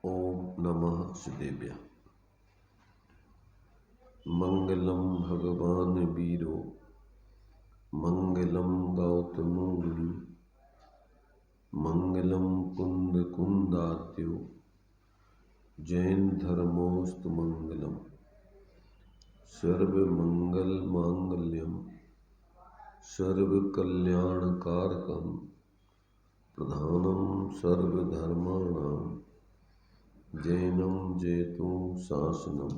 ओम नमः शिदेभ्य। मंगलम भगवान वीरो मंगलम गौतमो मुनि मंगलम कुंद कुंदात्यो जैन धर्मोस्तु मंगलम सर्व मंगल मांगल्यम सर्व कल्याण कारकम प्रधानम सर्वधर्माणां जैनम जेतु शासनम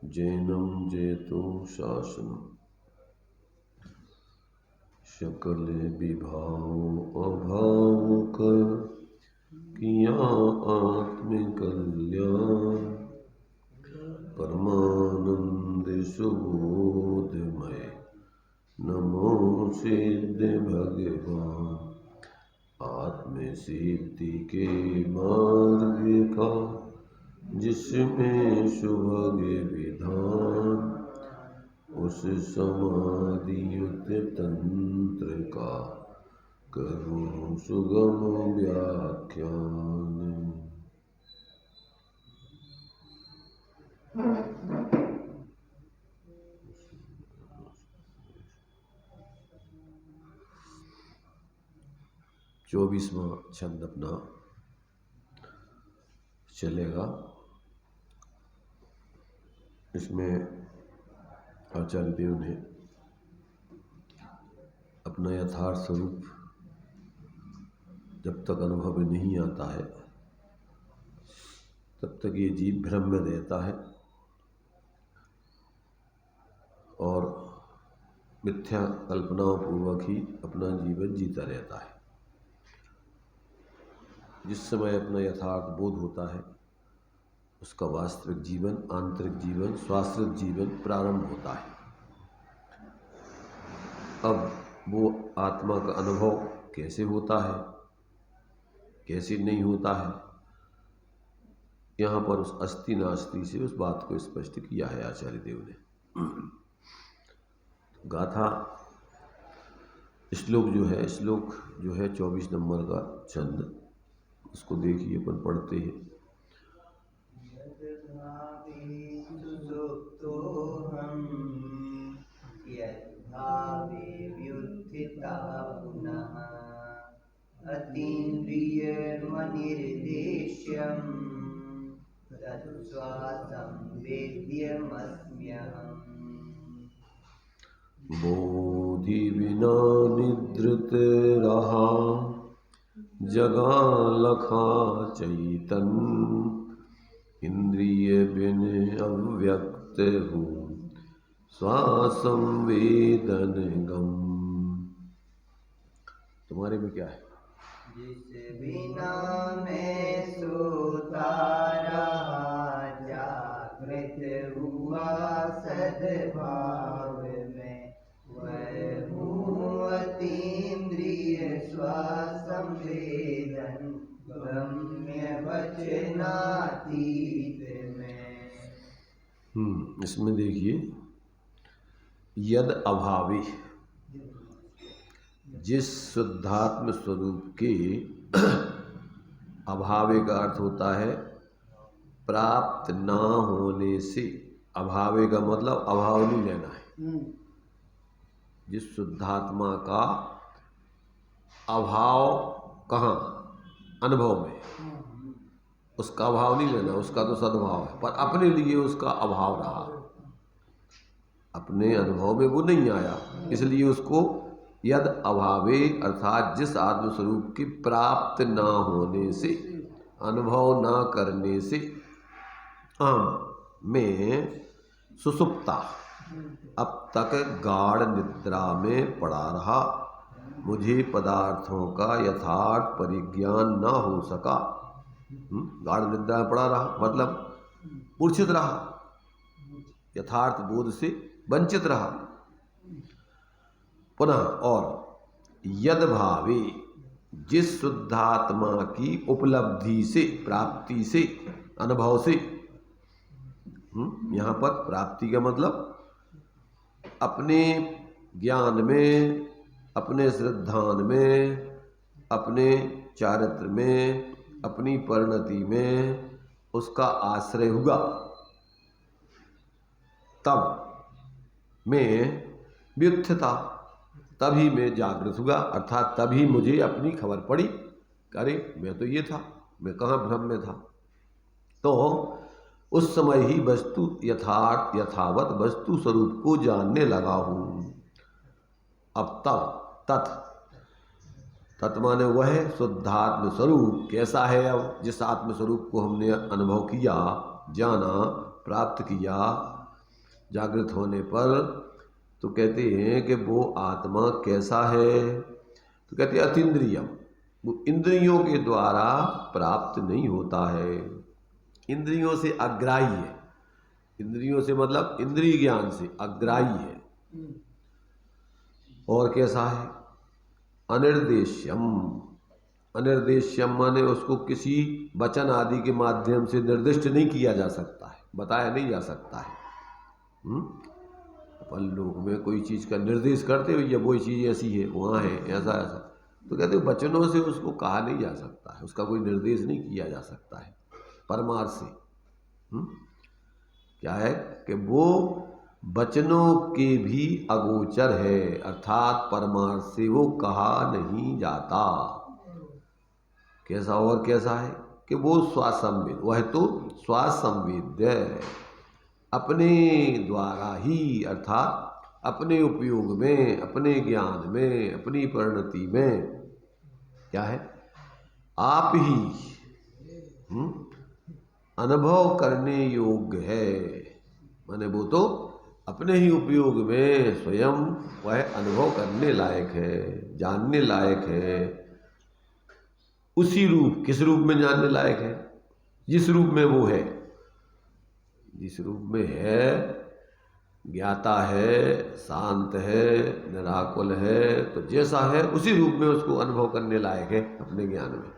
जैनम जेतु शासनम। सकल विभाव अभाव कर किया आत्म कल्याण परमानंद सुबोधमय नमो सिद्ध भगवान। आत्म सिद्धि के मार्ग का जिसमें सुभग विधान उस समाधियुत तंत्र का करूं सुगम व्याख्यान। 24वां छंद अपना चलेगा। इसमें आचार्य देव ने अपना यथार्थ स्वरूप जब तक अनुभव में नहीं आता है तब तक ये जीव भ्रम में रहता है और मिथ्या कल्पनाओं पूर्वक ही अपना जीवन जीता रहता है। जिस समय अपना यथार्थ बोध होता है उसका वास्तविक जीवन, आंतरिक जीवन, स्वाश्रित जीवन प्रारंभ होता है। अब वो आत्मा का अनुभव कैसे होता है, कैसे नहीं होता है, यहाँ पर उस अस्ति नास्ति से उस बात को स्पष्ट किया है आचार्य देव ने। गाथा श्लोक जो है 24 नंबर का छंद, उसको देखिए, अपन पढ़ते हैं। अतीन्द्रियमनिर्देश्यं तत्स्वासं वेद्यमस्म्यहम्। बोधि विना निद्रित रहा जगा लखा चैतन इंद्रिय बिन अव्यक्त हूँ स्वासं वेदन गम। तुम्हारे में क्या है? जिस बिना मैं सोता रहा जागृत हुआ सद्भाव में वह हूँ अतीन्द्रिय स्वसंवेदन गम्य वचनातीत में। इसमें देखिए, यद अभावी, जिस शुद्धात्म स्वरूप के अभावे का अर्थ होता है प्राप्त ना होने से। अभावे का मतलब अभाव नहीं लेना है। जिस शुद्धात्मा का अभाव कहाँ? अनुभव में। उसका अभाव नहीं लेना, उसका तो सद्भाव है, पर अपने लिए उसका अभाव रहा, अपने अनुभव में वो नहीं आया, इसलिए उसको यद अभावे अर्थात जिस आत्मस्वरूप की प्राप्त ना होने से, अनुभव ना करने से में सुसुप्ता, अब तक गाढ़ निद्रा में पड़ा रहा, मुझे पदार्थों का यथार्थ परिज्ञान ना हो सका। गाढ़ निद्रा में पड़ा रहा मतलब मूर्छित रहा, यथार्थ बोध से वंचित रहा। पुनः और यद भावे, जिस शुद्धात्मा की उपलब्धि से, प्राप्ति से, अनुभव से। यहाँ पर प्राप्ति का मतलब अपने ज्ञान में, अपने श्रद्धान में, अपने चारित्र में, अपनी परिणति में उसका आश्रय हुआ, तब मैं व्युत्थ था, तभी मैं जागृत हुआ, अर्थात तभी मुझे अपनी खबर पड़ी, अरे मैं तो ये था, मैं कहाँ भ्रम में था। तो उस समय ही वस्तु यथार्थ यथावत वस्तु स्वरूप को जानने लगा हूँ। अब तब तत् माने वह शुद्धात्म स्वरूप कैसा है। अब जिस आत्म स्वरूप को हमने अनुभव किया, जाना, प्राप्त किया जागृत होने पर, तो कहते हैं कि वो आत्मा कैसा है, तो कहते हैं अतीन्द्रियम, वो इंद्रियों के द्वारा प्राप्त नहीं होता है, इंद्रियों से अग्राही है। इंद्रियों से मतलब इंद्रिय ज्ञान से अग्राही है। और कैसा है, अनिर्देश्यम, अनिर्देश्यम माने उसको किसी वचन आदि के माध्यम से निर्दिष्ट नहीं किया जा सकता है, बताया नहीं जा सकता है। अपन लोग में कोई चीज़ का निर्देश करते हुए, वही चीज़ ऐसी है, वहाँ है, ऐसा ऐसा, तो कहते हैं वचनों से उसको कहा नहीं जा सकता है, उसका कोई निर्देश नहीं किया जा सकता है परमार्थ से। क्या है कि वो वचनों के भी अगोचर है, अर्थात परमार्थ से वो कहा नहीं जाता। कैसा और कैसा है कि वो स्वासंवेद, वह तो स्वासंवेद्य, अपने द्वारा ही, अर्थात अपने उपयोग में, अपने ज्ञान में, अपनी परिणति में क्या है, आप ही अनुभव करने योग्य है। माने वो तो अपने ही उपयोग में स्वयं वह अनुभव करने लायक है, जानने लायक है। उसी रूप, किस रूप में जानने लायक है, जिस रूप में वो है, जिस रूप में है, ज्ञाता है, शांत है, निराकुल है, तो जैसा है उसी रूप में उसको अनुभव करने लायक है अपने ज्ञान में।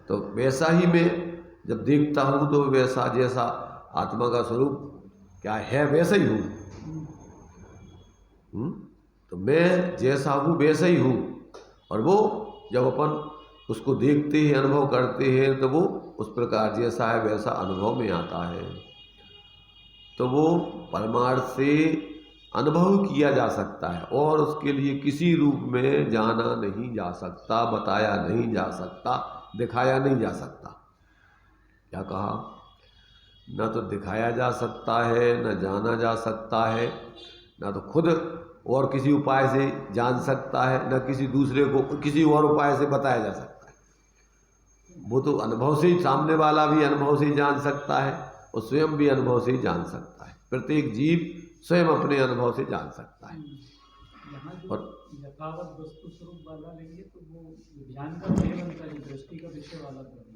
तो वैसा ही मैं जब देखता हूँ तो वैसा, जैसा आत्मा का स्वरूप क्या है वैसा ही हूँ। तो मैं जैसा हूँ वैसा ही हूँ, और वो जब अपन उसको देखते हैं, अनुभव करते हैं, तो वो उस प्रकार जैसा है वैसा अनुभव में आता है। तो वो परमार्थ से अनुभव किया जा सकता है, और उसके लिए किसी रूप में जाना नहीं जा सकता, बताया नहीं जा सकता, दिखाया नहीं जा सकता। क्या कहा, ना तो दिखाया जा सकता है, ना जाना जा सकता है, ना तो खुद और किसी उपाय से जान सकता है, ना किसी दूसरे को किसी और उपाय से बताया जा सकता है। वो तो अनुभव से ही, सामने वाला भी अनुभव से ही जान सकता है, और स्वयं भी अनुभव से ही जान सकता है। प्रत्येक जीव स्वयं अपने अनुभव से जान सकता है। और यथावत वस्तु स्वरूप वाला लेंगे तो वो ध्यान का विषय बनता है, दृष्टि का विषय वाला बनता।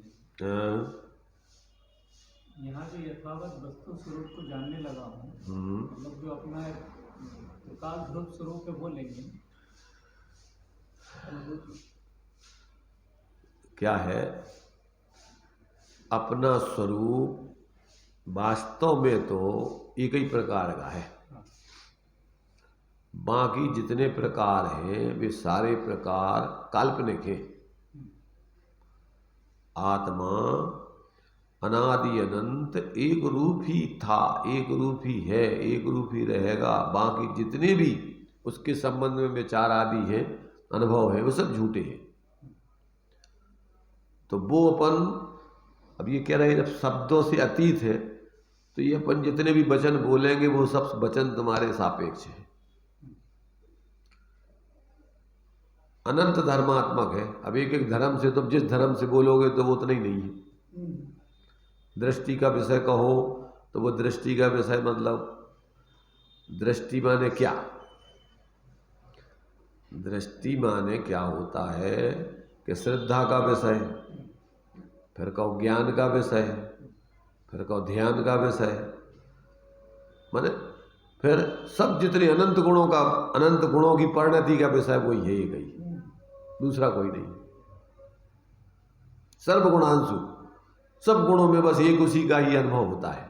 यहाँ जो यथावत वस्तु स्वरूप को जानने लगा हूँ, मतलब जो अपना काल ध्रुव स्वरूप है वो लेंगे। क्या है, अपना स्वरूप वास्तव में तो एक ही प्रकार का है, बाकी जितने प्रकार हैं वे सारे प्रकार काल्पनिक हैं। आत्मा अनादि अनंत एक रूप ही था, एक रूप ही है, एक रूप ही रहेगा। बाकी जितने भी उसके संबंध में विचार आदि हैं, अनुभव है, वो सब झूठे हैं। तो वो अपन अब ये कह रहे हैं, जब शब्दों से अतीत है, तो ये अपन जितने भी वचन बोलेंगे वो सब वचन तुम्हारे सापेक्ष है, अनंत धर्मात्मक है। अब एक एक धर्म से तुम जिस धर्म से बोलोगे तो वो उतना ही नहीं है। दृष्टि का विषय कहो तो वो दृष्टि का विषय, मतलब दृष्टि माने क्या, दृष्टि माने क्या होता है कि श्रद्धा का विषय, फिर कहो ज्ञान का विषय, फिर कहो ध्यान का विषय, माने फिर सब जितने अनंत गुणों का, अनंत गुणों की परिणति का विषय वही है, एक ही, दूसरा कोई नहीं। सर्वगुणांशु, सब गुणों में बस एक उसी का ही अनुभव होता है।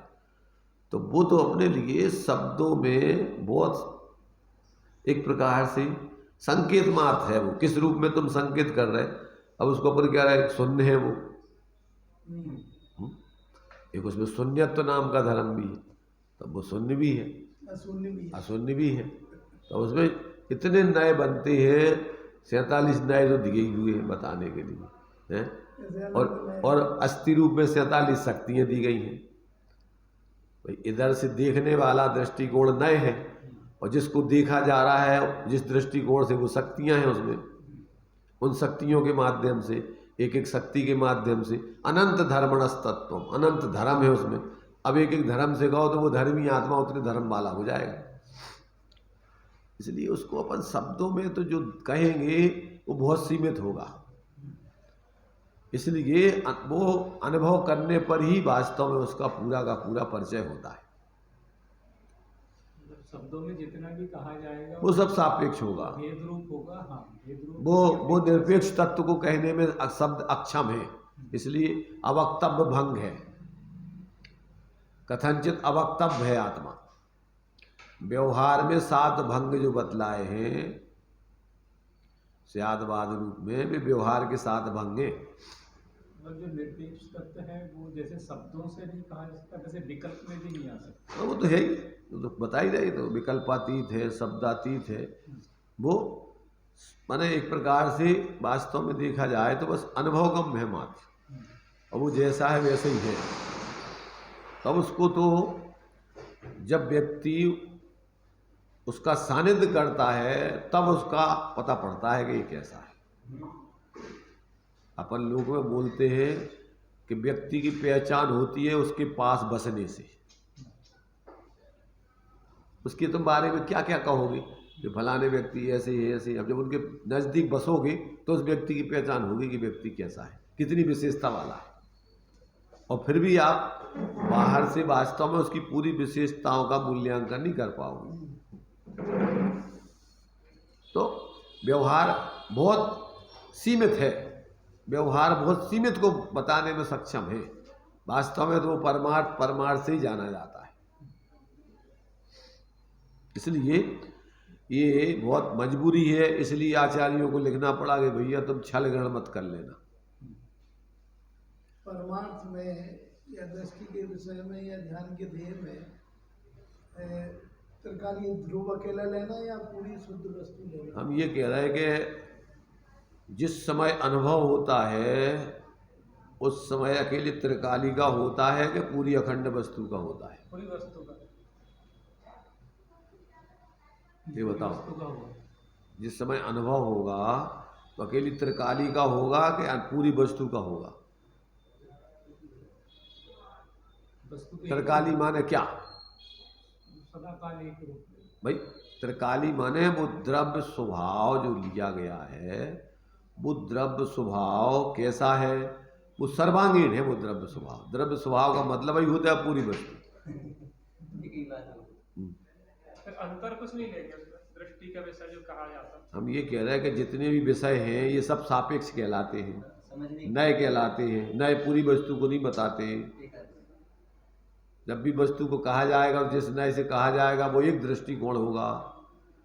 तो वो तो अपने लिए शब्दों में बहुत एक प्रकार से संकेत मात्र है। वो किस रूप में तुम संकेत कर रहे, अब उसको अपन क्या रहे, शून्य है वो, एक उसमें शून्यत्व नाम का धर्म भी है, तो वो शून्य भी है, अशून्य भी है। तो उसमें इतने नए बनते हैं, 47 नए जो दिए हुए हैं बताने के लिए हैं, और अस्थि रूप में 47 शक्तियाँ दी गई हैं। भाई इधर से देखने वाला दृष्टिकोण नए है, और जिसको देखा जा रहा है जिस दृष्टिकोण से वो शक्तियाँ हैं उसमें, उन शक्तियों के माध्यम से, एक एक शक्ति के माध्यम से अनंत धर्मणस्तत्व, अनंत धर्म है उसमें। अब एक एक धर्म से कहो तो वो धर्मी आत्मा उतने धर्म वाला हो जाएगा। इसलिए उसको अपन शब्दों में तो जो कहेंगे वो बहुत सीमित होगा। इसलिए वो अनुभव करने पर ही वास्तव में उसका पूरा का पूरा परिचय होता है। शब्दों में जितना भी कहा जाएगा वो सब सापेक्ष होगा, भेद रूप होगा। हाँ, भेद रूप वो निरपेक्ष तत्व को कहने में शब्द अक्षम है, इसलिए अवक्तव्य भंग है, कथनचित अवक्तव्य है आत्मा। व्यवहार में 7 भंग जो बतलाए हैं स्यादवाद रूप में, वे व्यवहार के 7 भंग हैं। और जो निरपेक्ष तत्व है वो जैसे शब्दों से नहीं कहा जा सकता, वैसे विकल्प में भी नहीं आ सकता। वो तो है ही, वो तो बता ही रहे, तो विकल्पातीत है, शब्दातीत है। वो माने एक प्रकार से वास्तव में देखा जाए तो बस अनुभवगम्य है मात्र, और वो जैसा है वैसे ही है। तब उसको तो जब व्यक्ति उसका सानिध्य करता है तब उसका पता पड़ता है कि ये कैसा है। अपन लोग में बोलते हैं कि व्यक्ति की पहचान होती है उसके पास बसने से। उसके तुम बारे में क्या क्या कहोगे कि फलाने व्यक्ति ऐसे ही ऐसे। अब जब उनके नज़दीक बसोगे तो उस व्यक्ति की पहचान होगी कि व्यक्ति कैसा है, कितनी विशेषता वाला है। और फिर भी आप बाहर से वास्तव में उसकी पूरी विशेषताओं का मूल्यांकन नहीं कर पाओगे। तो व्यवहार बहुत सीमित है, व्यवहार बहुत सीमित को बताने में सक्षम है। वास्तव में तो वो परमार्थ से ही जाना जाता है। इसलिए ये बहुत मजबूरी है, इसलिए आचार्यों को लिखना पड़ा कि भैया तुम छल ग्रहण मत कर लेना। परमार्थ में या दृष्टि के विषय में या ध्यान के ध्येय में त्रिकालीय ध्रुव अकेला लेना या पूरी शुद्ध वस्तु लेना? हम ये कह रहे हैं कि जिस समय अनुभव होता है उस समय अकेले त्रिकाली का होता है कि पूरी अखंड वस्तु का होता है? पूरी वस्तु का। ये बताओ, वस्तु का होगा। जिस समय अनुभव होगा तो अकेली त्रिकाली का होगा कि पूरी वस्तु का होगा? वस्तु के त्रिकाली माने क्या सदाकाल एक रूप में। भाई? त्रिकाली माने वो द्रव्य स्वभाव जो लिया गया है, वो द्रव्य स्वभाव कैसा है? वो सर्वांगीण है। वो द्रव्य स्वभाव, द्रव्य स्वभाव का मतलब ही होता है पूरी वस्तु। फिर अंतर कुछ नहीं लेंगे दृष्टि का विषय जो कहा जाता है। हम ये कह रहे हैं कि जितने भी विषय हैं ये सब सापेक्ष कहलाते हैं, नए कहलाते हैं। नए पूरी वस्तु को नहीं बताते हैं। जब भी वस्तु को कहा जाएगा और जिस नए से कहा जाएगा वो एक दृष्टिकोण होगा।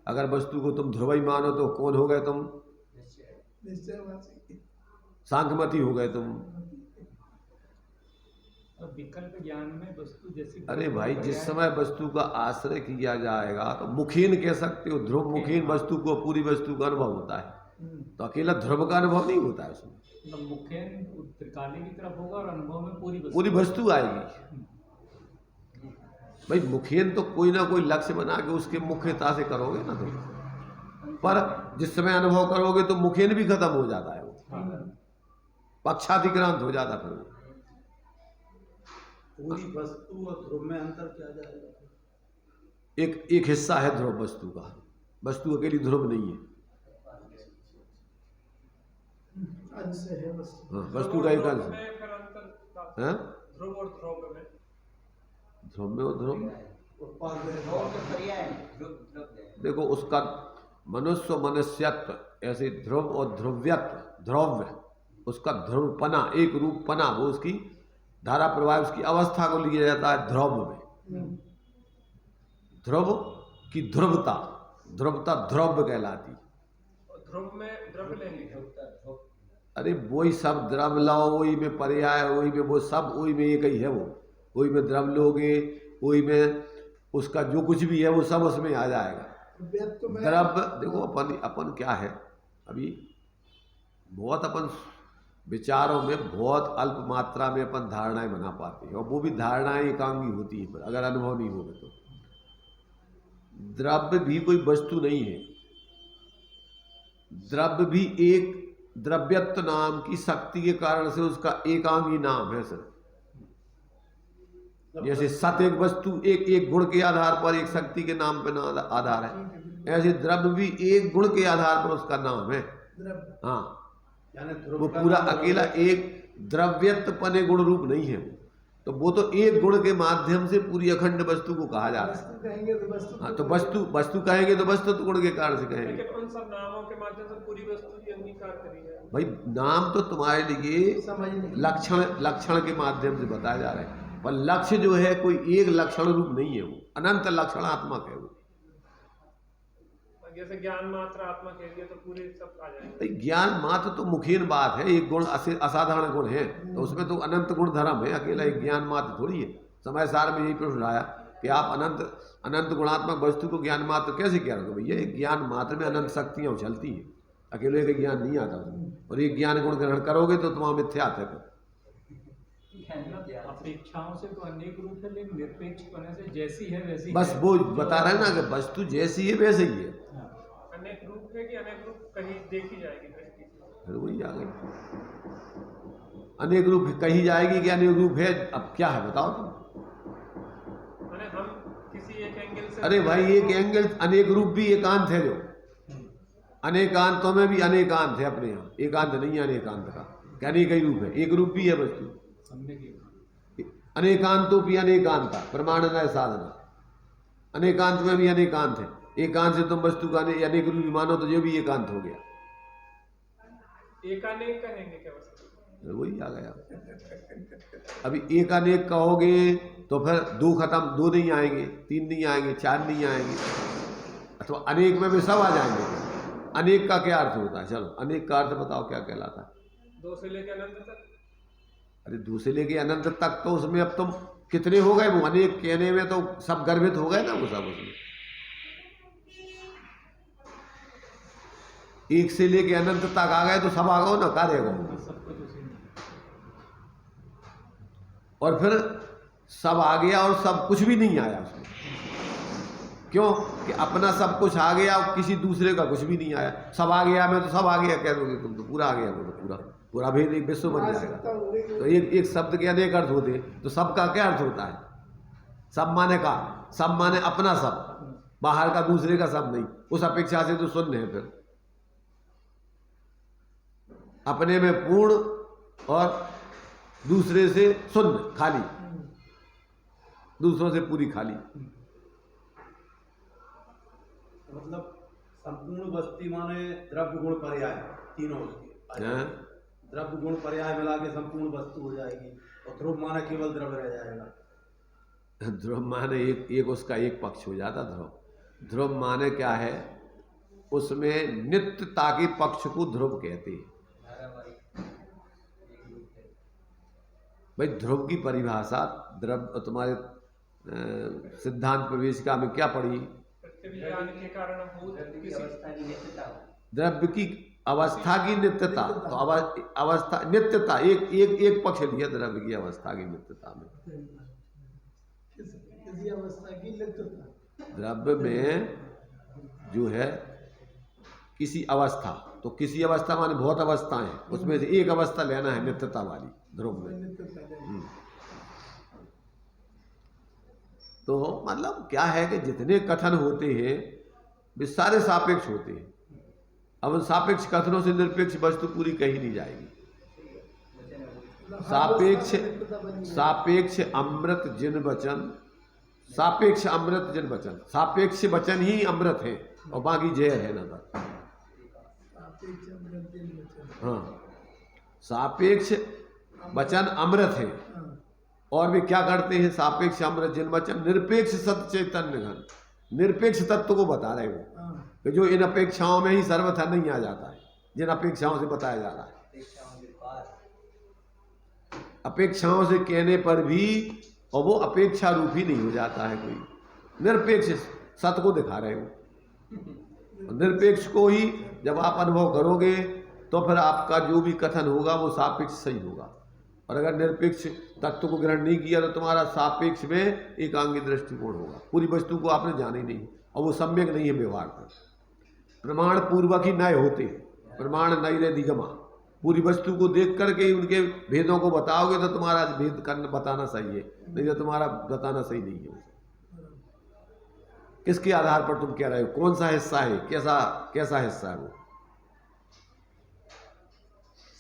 अगर वस्तु को तुम ध्रुवई मानो तो कौन हो गए तुम? सांख्यमती हो गए तुम। और विकल्प ज्ञान में वस्तु जैसी, अरे भाई, जिस समय वस्तु का आश्रय किया जाएगा तो मुखीन कह सकते हो, ध्रुव मुखीन वस्तु को पूरी वस्तु का अनुभव होता है। तो अकेला ध्रुव का अनुभव नहीं होता है उसमें। मतलब मुखेन त्रिकाली की तरफ होगा और अनुभव में पूरी वस्तु आएगी। भाई मुखेन तो कोई ना कोई लक्ष्य बना के उसके मुख्यता से करोगे ना तुम, पर जिस समय अनुभव करोगे तो मुखेन भी खत्म हो जाता है, वो पक्षाधिक्रांत हो जाता। फिर पूरी वस्तु और ध्रुव में अंतर क्या जाएगा? एक हिस्सा है ध्रुव वस्तु का। वस्तु अकेली ध्रुव नहीं है, अंश है वस्तु। हाँ, वस्तु का एक अंश है। हाँ? ध्रुव और ध्रुव में, ध्रुव में और ध्रुव देखो उसका मनुष्य मनुष्यत्व, ऐसे ध्रुव और ध्रुव्यत्व, ध्रुव्य उसका ध्रुवपना, एक रूपपना, वो उसकी धारा प्रवाह, उसकी अवस्था को लिया जाता है ध्रुव में। ध्रुव की ध्रुवता, ध्रुवता ध्रुव कहलाती। ध्रुव में द्रव्य लेंगे। अरे वही सब द्रव्य लाओ, वही में पर्याय, वही में वो सब, वही में एक ही है वो, वही में द्रव्य लोगे, वही में उसका जो कुछ भी है वो सब उसमें आ जाएगा। व्यक्त में द्रव्य देखो अपन क्या है, अभी बहुत अपन विचारों में बहुत अल्प मात्रा में अपन धारणाएं बना पाते हैं, और वो भी धारणाएं एकांगी होती हैं अगर अनुभव नहीं होगा तो। द्रव्य भी कोई वस्तु नहीं है, द्रव्य भी एक द्रव्यत्व नाम की शक्ति के कारण से उसका एकांगी नाम है सर। जैसे सत एक वस्तु एक गुण के आधार पर एक शक्ति के नाम पे ना आधार है, ऐसे द्रव्य भी एक गुण के आधार पर उसका नाम है। द्रव्य हाँ, वो पूरा अकेला एक द्रव्यत्वपने गुण रूप नहीं है वो, तो वो तो एक गुण के माध्यम से पूरी अखंड वस्तु को कहा जा रहा है। वस्तु कहेंगे तो वस्तु, हाँ, तो वस्तु कहेंगे तो वस्तु तो गुण के कारण से कहेंगे। लेकिन उन सब नामों के माध्यम से पूरी वस्तु की अंगीकार करी है। भाई नाम तो तुम्हारे लिए समझ नहीं लक्षण के माध्यम से बताया जा रहा है, पर लक्ष्य जो है कोई एक लक्षण रूप नहीं है, वो अनंत लक्षणात्मक है वो। जैसे ज्ञान मात्र आत्मा कह दिया तो पूरे सब आ जाएंगे। भाई ज्ञान मात्र तो मुखीन बात है, एक गुण असाधारण गुण है, तो उसमें तो अनंत गुण धर्म है, अकेला एक ज्ञान मात्र थोड़ी है। समय सार में यही प्रश्न आया कि आप अनंत गुणात्मक वस्तु को ज्ञान मात्र कैसे कह रहे हो? भैया एक ज्ञान मात्र में अनंत शक्तियाँ उछलती हैं, अकेले का ज्ञान नहीं आता उसमें, और एक ज्ञान गुण ग्रहण करोगे तो तुम्हारा मिथ्यात है। अपेक्षाओं से तो अनेक रूप है, लेकिन निरपेक्ष होने से जैसी है वैसी बस है। वो बता रहे हैं ना कि वस्तु जैसी है वैसे ही है। अनेक रूप है कि अनेक रूप कहीं देखी जाएगी दृष्टि से। फिर वही आ गई, अनेक रूप कही जाएगी कि अनेक रूप है। अब क्या है बताओ तुम? माने हम किसी एक एंगल से, अरे भाई एक एंगल, अनेक रूप भी एकांत है, जो अनेकांतों में भी अनेकांत है अपने यहाँ, एकांत नहीं है अनेकांत का, क्या अनेक ही रूप है, एक रूप भी है वस्तु। अनेकांतों भी अनेकांता प्रमाण न साधना, अनेकांत में भी अनेकांत है, एकांत से तुम वस्तु का अनेक रूप मानो तो जो भी एकांत हो गया। एकानेक कहेंगे क्या वस्तु? वही आ गया। अभी एक अनेक कहोगे तो फिर दो खत्म, दो नहीं आएंगे, तीन नहीं आएंगे, चार नहीं आएंगे, अथवा अनेक में भी सब आ जाएंगे। अनेक का क्या अर्थ होता है? चलो अनेक का अर्थ बताओ क्या कहलाता है? दो से लेकर अनंत तक। अरे दो से लेके अनंत तक तो उसमें अब तुम कितने हो गए? वो अनेक कहने में तो सब गर्भित हो गए ना वो सब उसमें। एक से लेके अनंत तक आ गए तो सब आ गए ना, कार्य गो। और फिर सब आ गया और सब कुछ भी नहीं आया उसमें। क्यों? कि अपना सब कुछ आ गया और किसी दूसरे का कुछ भी नहीं आया। सब आ गया, मैं तो सब आ गया कह दोगे तुम, तो पूरा आ गया वो तो पूरा भेद एक विश्व बन जाएगा। तो एक शब्द के अनेक अर्थ होते, तो सबका क्या अर्थ होता है? सब माने का, सब माने अपना सब, बाहर का दूसरे का सब नहीं। उस अपेक्षा से तो शून्य है, फिर अपने में पूर्ण और दूसरे से शून्य, खाली, दूसरों से पूरी खाली। मतलब संपूर्ण वस्ती माने द्रव्य गुण पर्याय तीनों उसके, द्रव्य गुण पर्याय मिला के संपूर्ण वस्तु हो जाएगी, और ध्रुव माने केवल द्रव्य रह जाएगा। ध्रुव माने एक उसका एक पक्ष हो जाता। ध्रुव माने क्या है? उसमें नित्यता के पक्ष को ध्रुव कहते हैं। भाई ध्रुव की परिभाषा द्रव्य तुम्हारे सिद्धांत प्रवेशिका में क्या पढ़ी? विज्ञान के कारण द्रव्य की अवस्था की नित्यता। तो अवस्था नित्यता एक पक्ष लिया द्रव्य की अवस्था की नित्यता में। किसी अवस्था की नित्यता, द्रव्य में जो है किसी अवस्था, तो किसी अवस्था माने बहुत अवस्थाएं, उसमें से एक अवस्था लेना है नित्यता वाली ध्रुव में। तो मतलब क्या है कि जितने कथन होते हैं वे सारे सापेक्ष होते हैं। अब उन सापेक्ष कथनों से निरपेक्ष वस्तु पूरी कही नहीं जाएगी। सापेक्ष अमृत जिन वचन, सापेक्ष अमृत जिन वचन, सापेक्ष वचन ही अमृत है और बाकी जहर है ना। हाँ, सापेक्ष वचन अमृत है, और वे क्या करते हैं? सापेक्ष अमृत जिन वचन निरपेक्ष सत्य चैतन्य घन, निरपेक्ष तत्व को बता रहे हो कि जो इन अपेक्षाओं में ही सर्वथा नहीं आ जाता है, जिन अपेक्षाओं से बताया जा रहा है। अपेक्षाओं से कहने पर भी, और वो अपेक्षा रूप ही नहीं हो जाता है कोई, निरपेक्ष सत्य को दिखा रहे हो। निरपेक्ष को ही जब आप अनुभव करोगे तो फिर आपका जो भी कथन होगा वो सापेक्ष सही होगा। और अगर निरपेक्ष तत्व को ग्रहण नहीं किया तो तुम्हारा सापेक्ष में एकांगी दृष्टिकोण होगा, पूरी वस्तु को आपने जाना ही नहीं, और वो सम्यक नहीं है व्यवहार पर। प्रमाण पूर्वक ही नए होते हैं, प्रमाण नई रे दिगमा, पूरी वस्तु को देख करके ही उनके भेदों को बताओगे तो तुम्हारा भेद करना बताना सही है, नहीं तो तुम्हारा बताना सही नहीं है। किसके आधार पर तुम कह रहे हो, कौन सा हिस्सा है, कैसा हिस्सा है वो?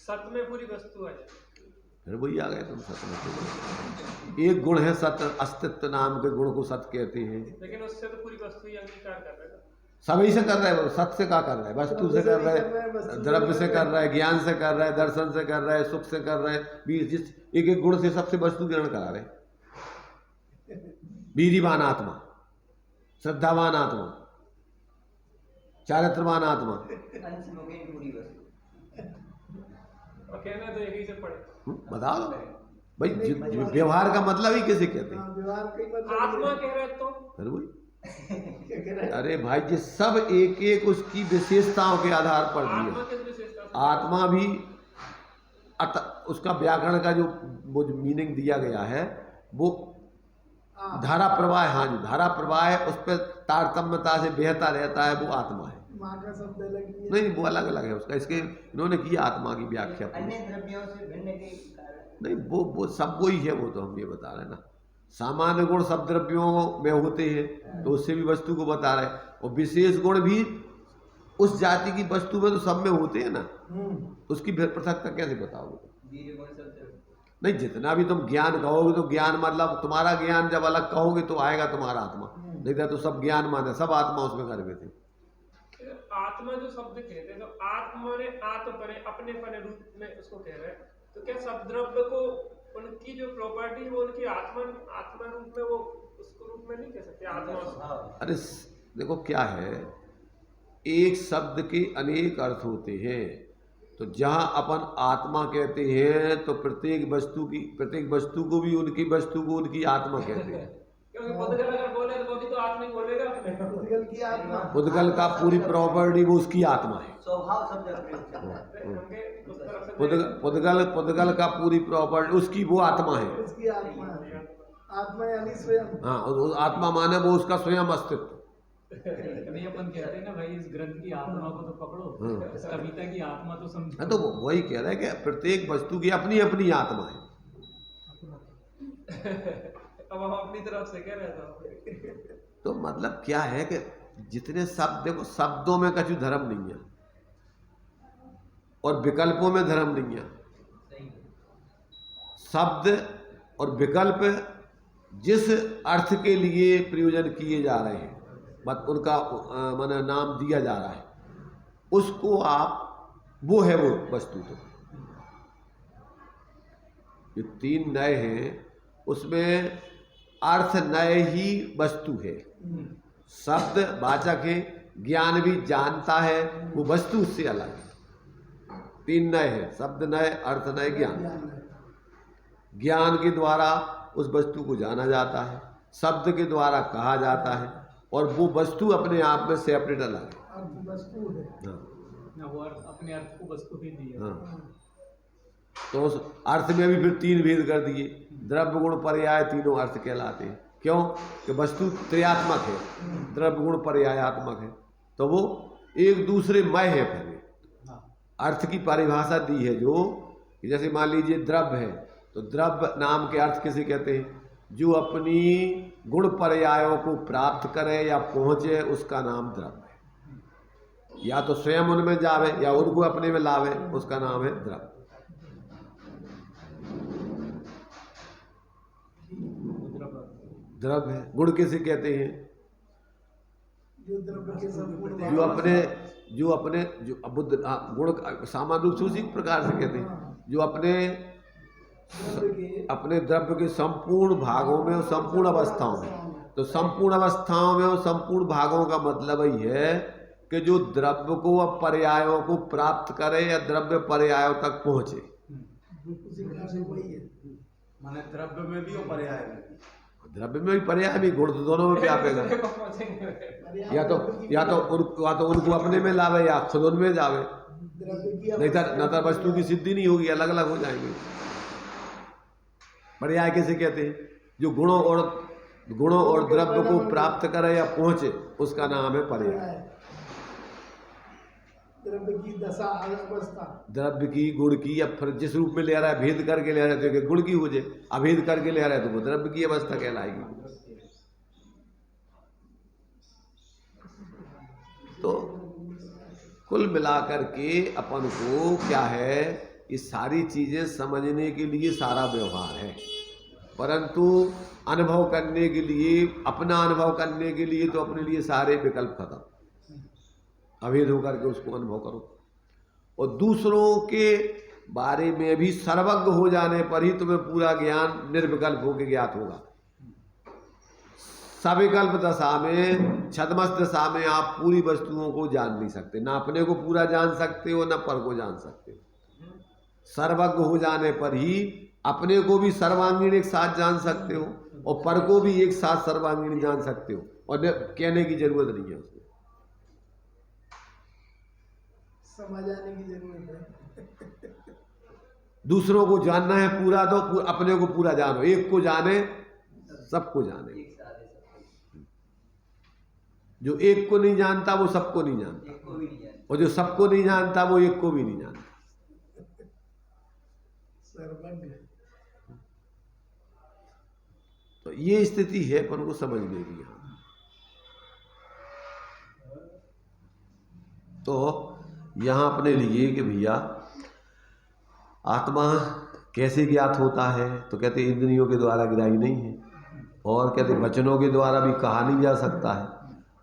सत्य में पूरी वस्तु है। फिर वही आ गए तुम सत्य में। एक गुण है सत्य, अस्तित्व नाम के गुण को सत्य कहते हैं। लेकिन उससे तो पूरी वस्तु ही अंगीकार कर रहे हैं। सभी से कर रहा है, सत्य से क्या कर रहा है? वस्तु से कर रहा है, द्रव्य से कर रहा है, ज्ञान से कर रहा है, दर्शन से कर रहा है, सुख से कर रहा है, जिस एक एक गुण से सबसे वस्तु ग्रहण करा रहे। वीर्यवान आत्मा, श्रद्धावान आत्मा, चारित्रवान आत्मा, अंशमुखी पूरी वस्तु। और कहना तो एक ही से पड़े। बता दो भाई, व्यवहार का मतलब ही कैसे कहते हैं? व्यवहार का ही मतलब आत्मा कह रहे तो फिर वही अरे भाई, ये सब एक एक उसकी विशेषताओं के आधार पर आत्मा दिए। किस विशेषता से? आत्मा भी उसका व्याकरण का जो वो जो मीनिंग दिया गया है वो धारा प्रवाह, हाँ जी, धारा प्रवाह है, उस पर तारतम्यता से बहता रहता है, वो आत्मा है। माँ का शब्द अलग ही है। नहीं, वो अलग अलग है उसका, इसके इन्होंने किया आत्मा की व्याख्या पूरी। अन्य द्रव्यों से भिन्न के कारण नहीं, वो सब वही है, वो तो हम ये बता रहे हैं ना। सामान्य गुण सब द्रव्यों में होते हैं तो उससे भी वस्तु को बता रहे, और विशेष गुण भी उस जाति की वस्तु में तो सब में होते हैं ना, उसकी पृथकता कैसे बताओगे? वीर्य गुण सब द्रव्य। नहीं, जितना भी तुम ज्ञान कहोगे तो ज्ञान मतलब तुम्हारा ज्ञान जब अलग कहोगे तो आएगा तुम्हारा आत्मा, नहीं तो सब ज्ञान माने, सब आत्मा उसमें कर गए थे। आत्मा जो शब्द कहते हैं, तो आत्मा ने आत्मपने अपनेपने रूप में उसको कह रहे हैं, तो क्या सब द्रव्य को उनकी जो प्रॉपर्टी है वो उनकी आत्मा रूप में वो उसको रूप में नहीं कह सकते आत्मा? अरे देखो क्या है, एक शब्द के अनेक अर्थ होते हैं, तो जहाँ अपन आत्मा कहते हैं तो प्रत्येक वस्तु को भी उनकी वस्तु को उनकी आत्मा कहते हैं। क्योंकि बुद्धगल अगर बोले तो वो भी तो आत्मा ही बोलेगा अपने। उद्गल की आत्मा, बुद्धगल का पूरी प्रॉपर्टी वो उसकी आत्मा है। स्वभाव शब्द प्रयोग करते हैं। पुद्गल का पूरी प्रॉपर्टी उसकी वो आत्मा है। उसकी आत्मा है। आत्मा यानी स्वयं। हाँ, आत्मा माने वो उसका स्वयं अस्तित्व। कभी अपन कहते हैं ना भाई, इस ग्रंथ की आत्मा को तो पकड़ो, इस कविता की आत्मा तो समझो। हाँ, तो वही कह रहा है कि प्रत्येक वस्तु की अपनी अपनी आत्मा है। अब हम अपनी तरफ से कह रहे थे। तो मतलब क्या है कि जितने शब्द, देखो शब्दों में कछु धर्म नहीं है और विकल्पों में धर्म नहीं है। शब्द और विकल्प जिस अर्थ के लिए प्रयोजन किए जा रहे हैं, मत उनका माने नाम दिया जा रहा है, उसको आप, वो है वो वस्तु। तो ये तीन नए हैं, उसमें अर्थ नए ही वस्तु है। शब्द वाचक है, ज्ञान भी जानता है, वो वस्तु उससे अलग है। तीन नए हैं, शब्द नए, अर्थ नए, ज्ञान। ज्ञान के द्वारा उस वस्तु को जाना जाता है, शब्द के द्वारा कहा जाता है, और वो वस्तु अपने आप में सेपरेट अलग है। वस्तु है। हाँ, ना वो अर्थ, अपने अर्थ को वस्तु भी दी है। हाँ। तो उस अर्थ में भी फिर तीन भेद कर दिए, द्रव्य गुण पर्याय तीनों अर्थ कहलाते हैं। क्यों कि वस्तु त्रयात्मक है, द्रव्य गुण पर्यायात्मक है, तो वो एक दूसरे मय है। फिर अर्थ की परिभाषा दी है जो, जैसे मान लीजिए द्रव्य है, तो द्रव्य नाम के अर्थ किसे कहते हैं? जो अपनी गुण पर्यायों को प्राप्त करे या पहुंचे, उसका नाम द्रव्य है। या तो स्वयं उनमें जावे या उनको अपने में लावे, उसका नाम है द्रव्य। द्रव्य है। गुण किसे कहते हैं? जो द्रव्य के संपूर्ण जो अपने बुद्ध गुण सामान्य रूप से उसी प्रकार से कहते हैं, जो अपने द्रव्य के संपूर्ण भागों में और संपूर्ण अवस्थाओं में। तो संपूर्ण अवस्थाओं में और संपूर्ण भागों का मतलब ही है कि जो द्रव्य को अब पर्यायों को प्राप्त करे या द्रव्य पर्यायों तक पहुंचे। उसी का वही है। माने द्रव्य में भी और पर्याय में भी। द्रव्य में भी पर्याय भी, गुण तो दोनों में व्यापेगा। दूसरे को पहुंचेंगे। या तो उनको अपने में लावे या खुद उनमें जावे, द्रव्य की नहीं तो न तो वस्तु की सिद्धि नहीं होगी, अलग अलग हो जाएंगे। पर्याय कैसे कहते हैं? जो गुणों और द्रव्य को प्राप्त करे या पहुंचे, उसका नाम है पर्याय। द्रव्य की दशा अवस्था, द्रव्य की, गुण की, या फिर जिस रूप में ले रहा है, भेद करके ले रहा है तो गुण की हो जाए, अभेद करके ले रहा है तो वो द्रव्य की अवस्था कहलाएगी। तो कुल मिलाकर के अपन को क्या है, ये सारी चीजें समझने के लिए सारा व्यवहार है, परंतु अनुभव करने के लिए, अपना अनुभव करने के लिए तो अपने लिए सारे विकल्प खत्म। अभेद होकर के उसको अनुभव करो, और दूसरों के बारे में भी सर्वज्ञ हो जाने पर ही तुम्हें पूरा ज्ञान निर्विकल्प होकर ज्ञात होगा। सविकल्प दशा में, छद्मस दशा में आप पूरी वस्तुओं को जान नहीं सकते, ना अपने को पूरा जान सकते हो, ना पर को जान सकते हो। सर्वज्ञ हो जाने पर ही अपने को भी सर्वांगीण एक साथ जान सकते हो, और पर को भी एक साथ सर्वांगीण जान सकते हो, और कहने की जरूरत नहीं है उसमें। समझ आने की जरूरत है। दूसरों को जानना है पूरा, तो अपने को पूरा जानो। एक को जाने सबको जाने, जो एक को नहीं जानता वो सबको नहीं जानता, एक को भी नहीं जानते। और जो सबको नहीं जानता वो एक को भी नहीं जानता। सर्वज्ञ। तो ये स्थिति है अपन को समझने की। यहाँ तो यहाँ अपने लिए कि भैया आत्मा कैसे ज्ञात होता है, तो कहते इंद्रियों के द्वारा गिराई नहीं है, और कहते वचनों के द्वारा भी कहा नहीं जा सकता है,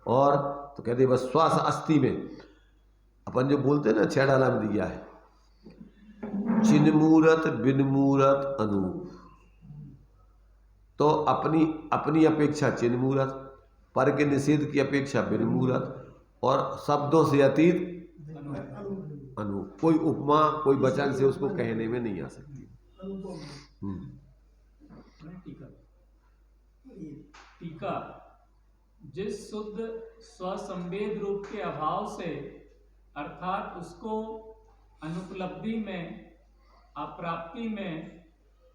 और तो कहते बस श्वास अस्थि में अपन जो बोलते हैं ना, छेड़ाला में दिया है, चिन्मूरत बिनमूरत अनूप। तो अपनी अपेक्षा चिन्मूरत, पर के निषेध की अपेक्षा बिनमूरत, और शब्दों से अतीत अनूप। कोई उपमा, कोई वचन से उसको कहने में नहीं आ सकती। टीका, जिस शुद्ध स्वसंवेद रूप के अभाव से, अर्थात उसको अनुपलब्धि में, अप्राप्ति में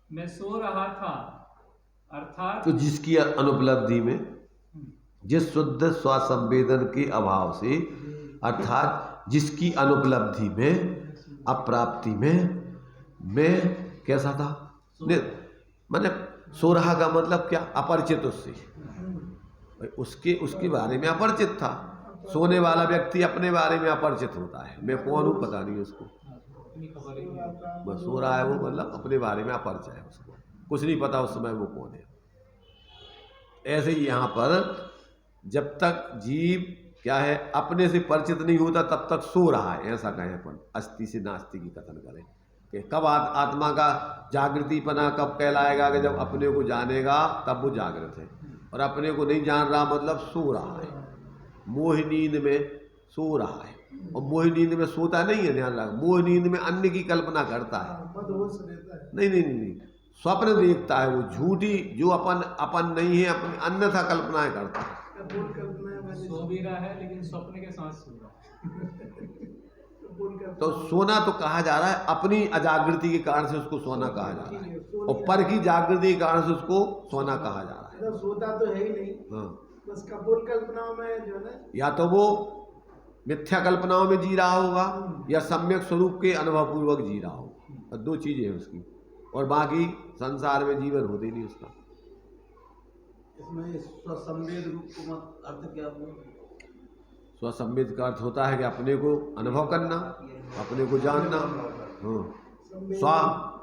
मैं सो रहा था, अर्थात तो जिसकी अनुपलब्धि में, जिस शुद्ध स्वसंवेदन के अभाव से, अर्थात जिसकी अनुपलब्धि में, अप्राप्ति में मैं कैसा था, मैंने सो रहा का मतलब क्या, अपरिचित उससे, उसके बारे में अपरिचित था। सोने वाला व्यक्ति अपने बारे में अपरिचित होता है, मैं कौन हूँ पता नहीं उसको, बस सो रहा है वो, मतलब अपने बारे में अपरिचय है, उसको कुछ नहीं पता उस समय वो कौन है। ऐसे ही यहाँ पर जब तक जीव क्या है अपने से परिचित नहीं होता तब तक सो रहा है, ऐसा कहें अपन, अस्थि से नास्ति की कथन करें कि कब आत्मा का जागृतिपना कब कहलाएगा, कि जब अपने को जानेगा तब वो जागृत है, और अपने को नहीं जान रहा मतलब सो रहा है, मोह नींद में सो रहा है। और मोह नींद में सोता नहीं है, ध्यान रख, मोह नींद में अन्य की कल्पना करता है, मदहोश रहता है। नहीं, स्वप्न देखता है वो, झूठी जो अपन नहीं है, अपनी अन्यथा कल्पनाएं करता है। सो भी रहा है लेकिन स्वप्न के साथ सो रहा है। तो सोना तो कहा जा रहा है अपनी अजागृति के कारण से उसको सोना कहा जा रहा है, और पर की जागृति के कारण से उसको सोना कहा जा रहा है। सोता तो है ही नहीं, हाँ, बस कपूर कल्पनाओं में जो है, या तो वो मिथ्या कल्पनाओं में जी रहा होगा, या सम्यक स्वरूप के अनुभव पूर्वक जी रहा होगा, दो चीजें हैं उसकी, और बाकी संसार में जीवन होते ही नहीं उसका। इसमें स्वसंवेद रूप को अर्थ क्या हुआ? स्वसंवेद का अर्थ होता है कि अपने को अनुभव करना, अपने को जानना।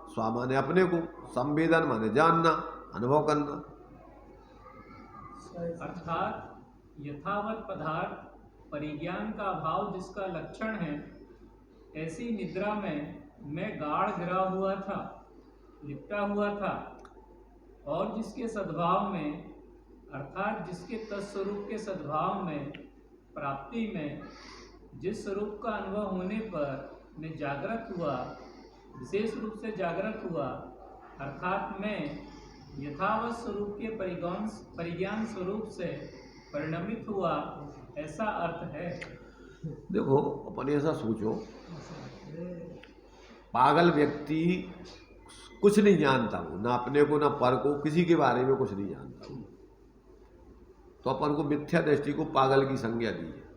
स्वा माने अपने को, संवेदन माने जानना, अनुभव करना। अर्थात यथावत पदार्थ परिज्ञान का अभाव जिसका लक्षण है, ऐसी निद्रा में मैं गाढ़ गिरा हुआ था, लिपटा हुआ था, और जिसके सद्भाव में, अर्थात जिसके तत्स्वरूप के सद्भाव में, प्राप्ति में, जिस स्वरूप का अनुभव होने पर मैं जागृत हुआ, विशेष रूप से जागृत हुआ, अर्थात मैं यथावत स्वरूप के परिज्ञान स्वरूप से परिणमित हुआ, ऐसा अर्थ है। देखो अपन ऐसा सोचो, पागल व्यक्ति कुछ नहीं जानता वो, ना अपने को ना पर को, किसी के बारे में कुछ नहीं जानता वो, तो अपन को मिथ्या दृष्टि को पागल की संज्ञा दी है।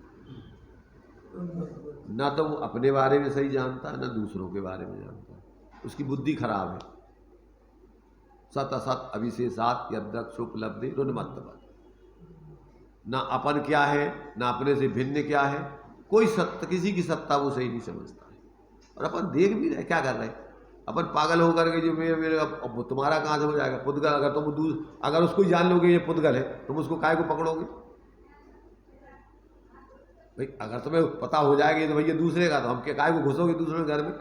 ना तो वो अपने बारे में सही जानता है, ना दूसरों के बारे में जानता है, उसकी बुद्धि खराब है। सत असत अविशेषात यद्रक्षोपलब्धि रुन्मत्तवत्, ना अपन क्या है ना अपने से भिन्न क्या है, कोई सत्य किसी की सत्ता वो सही नहीं समझता है। और अपन देख भी रहे क्या कर रहे हैं, अपन पागल होकर के जो मेरे अब तुम्हारा कहाँ से हो जाएगा पुद्गल, अगर तुम अगर उसको ही जान लोगे ये पुद्गल है, तुम उसको काय को पकड़ोगे भाई? अगर तुम्हें पता हो जाएगा तो भैया दूसरे का, तो हम क्या काय को घुसोगे दूसरे घर में?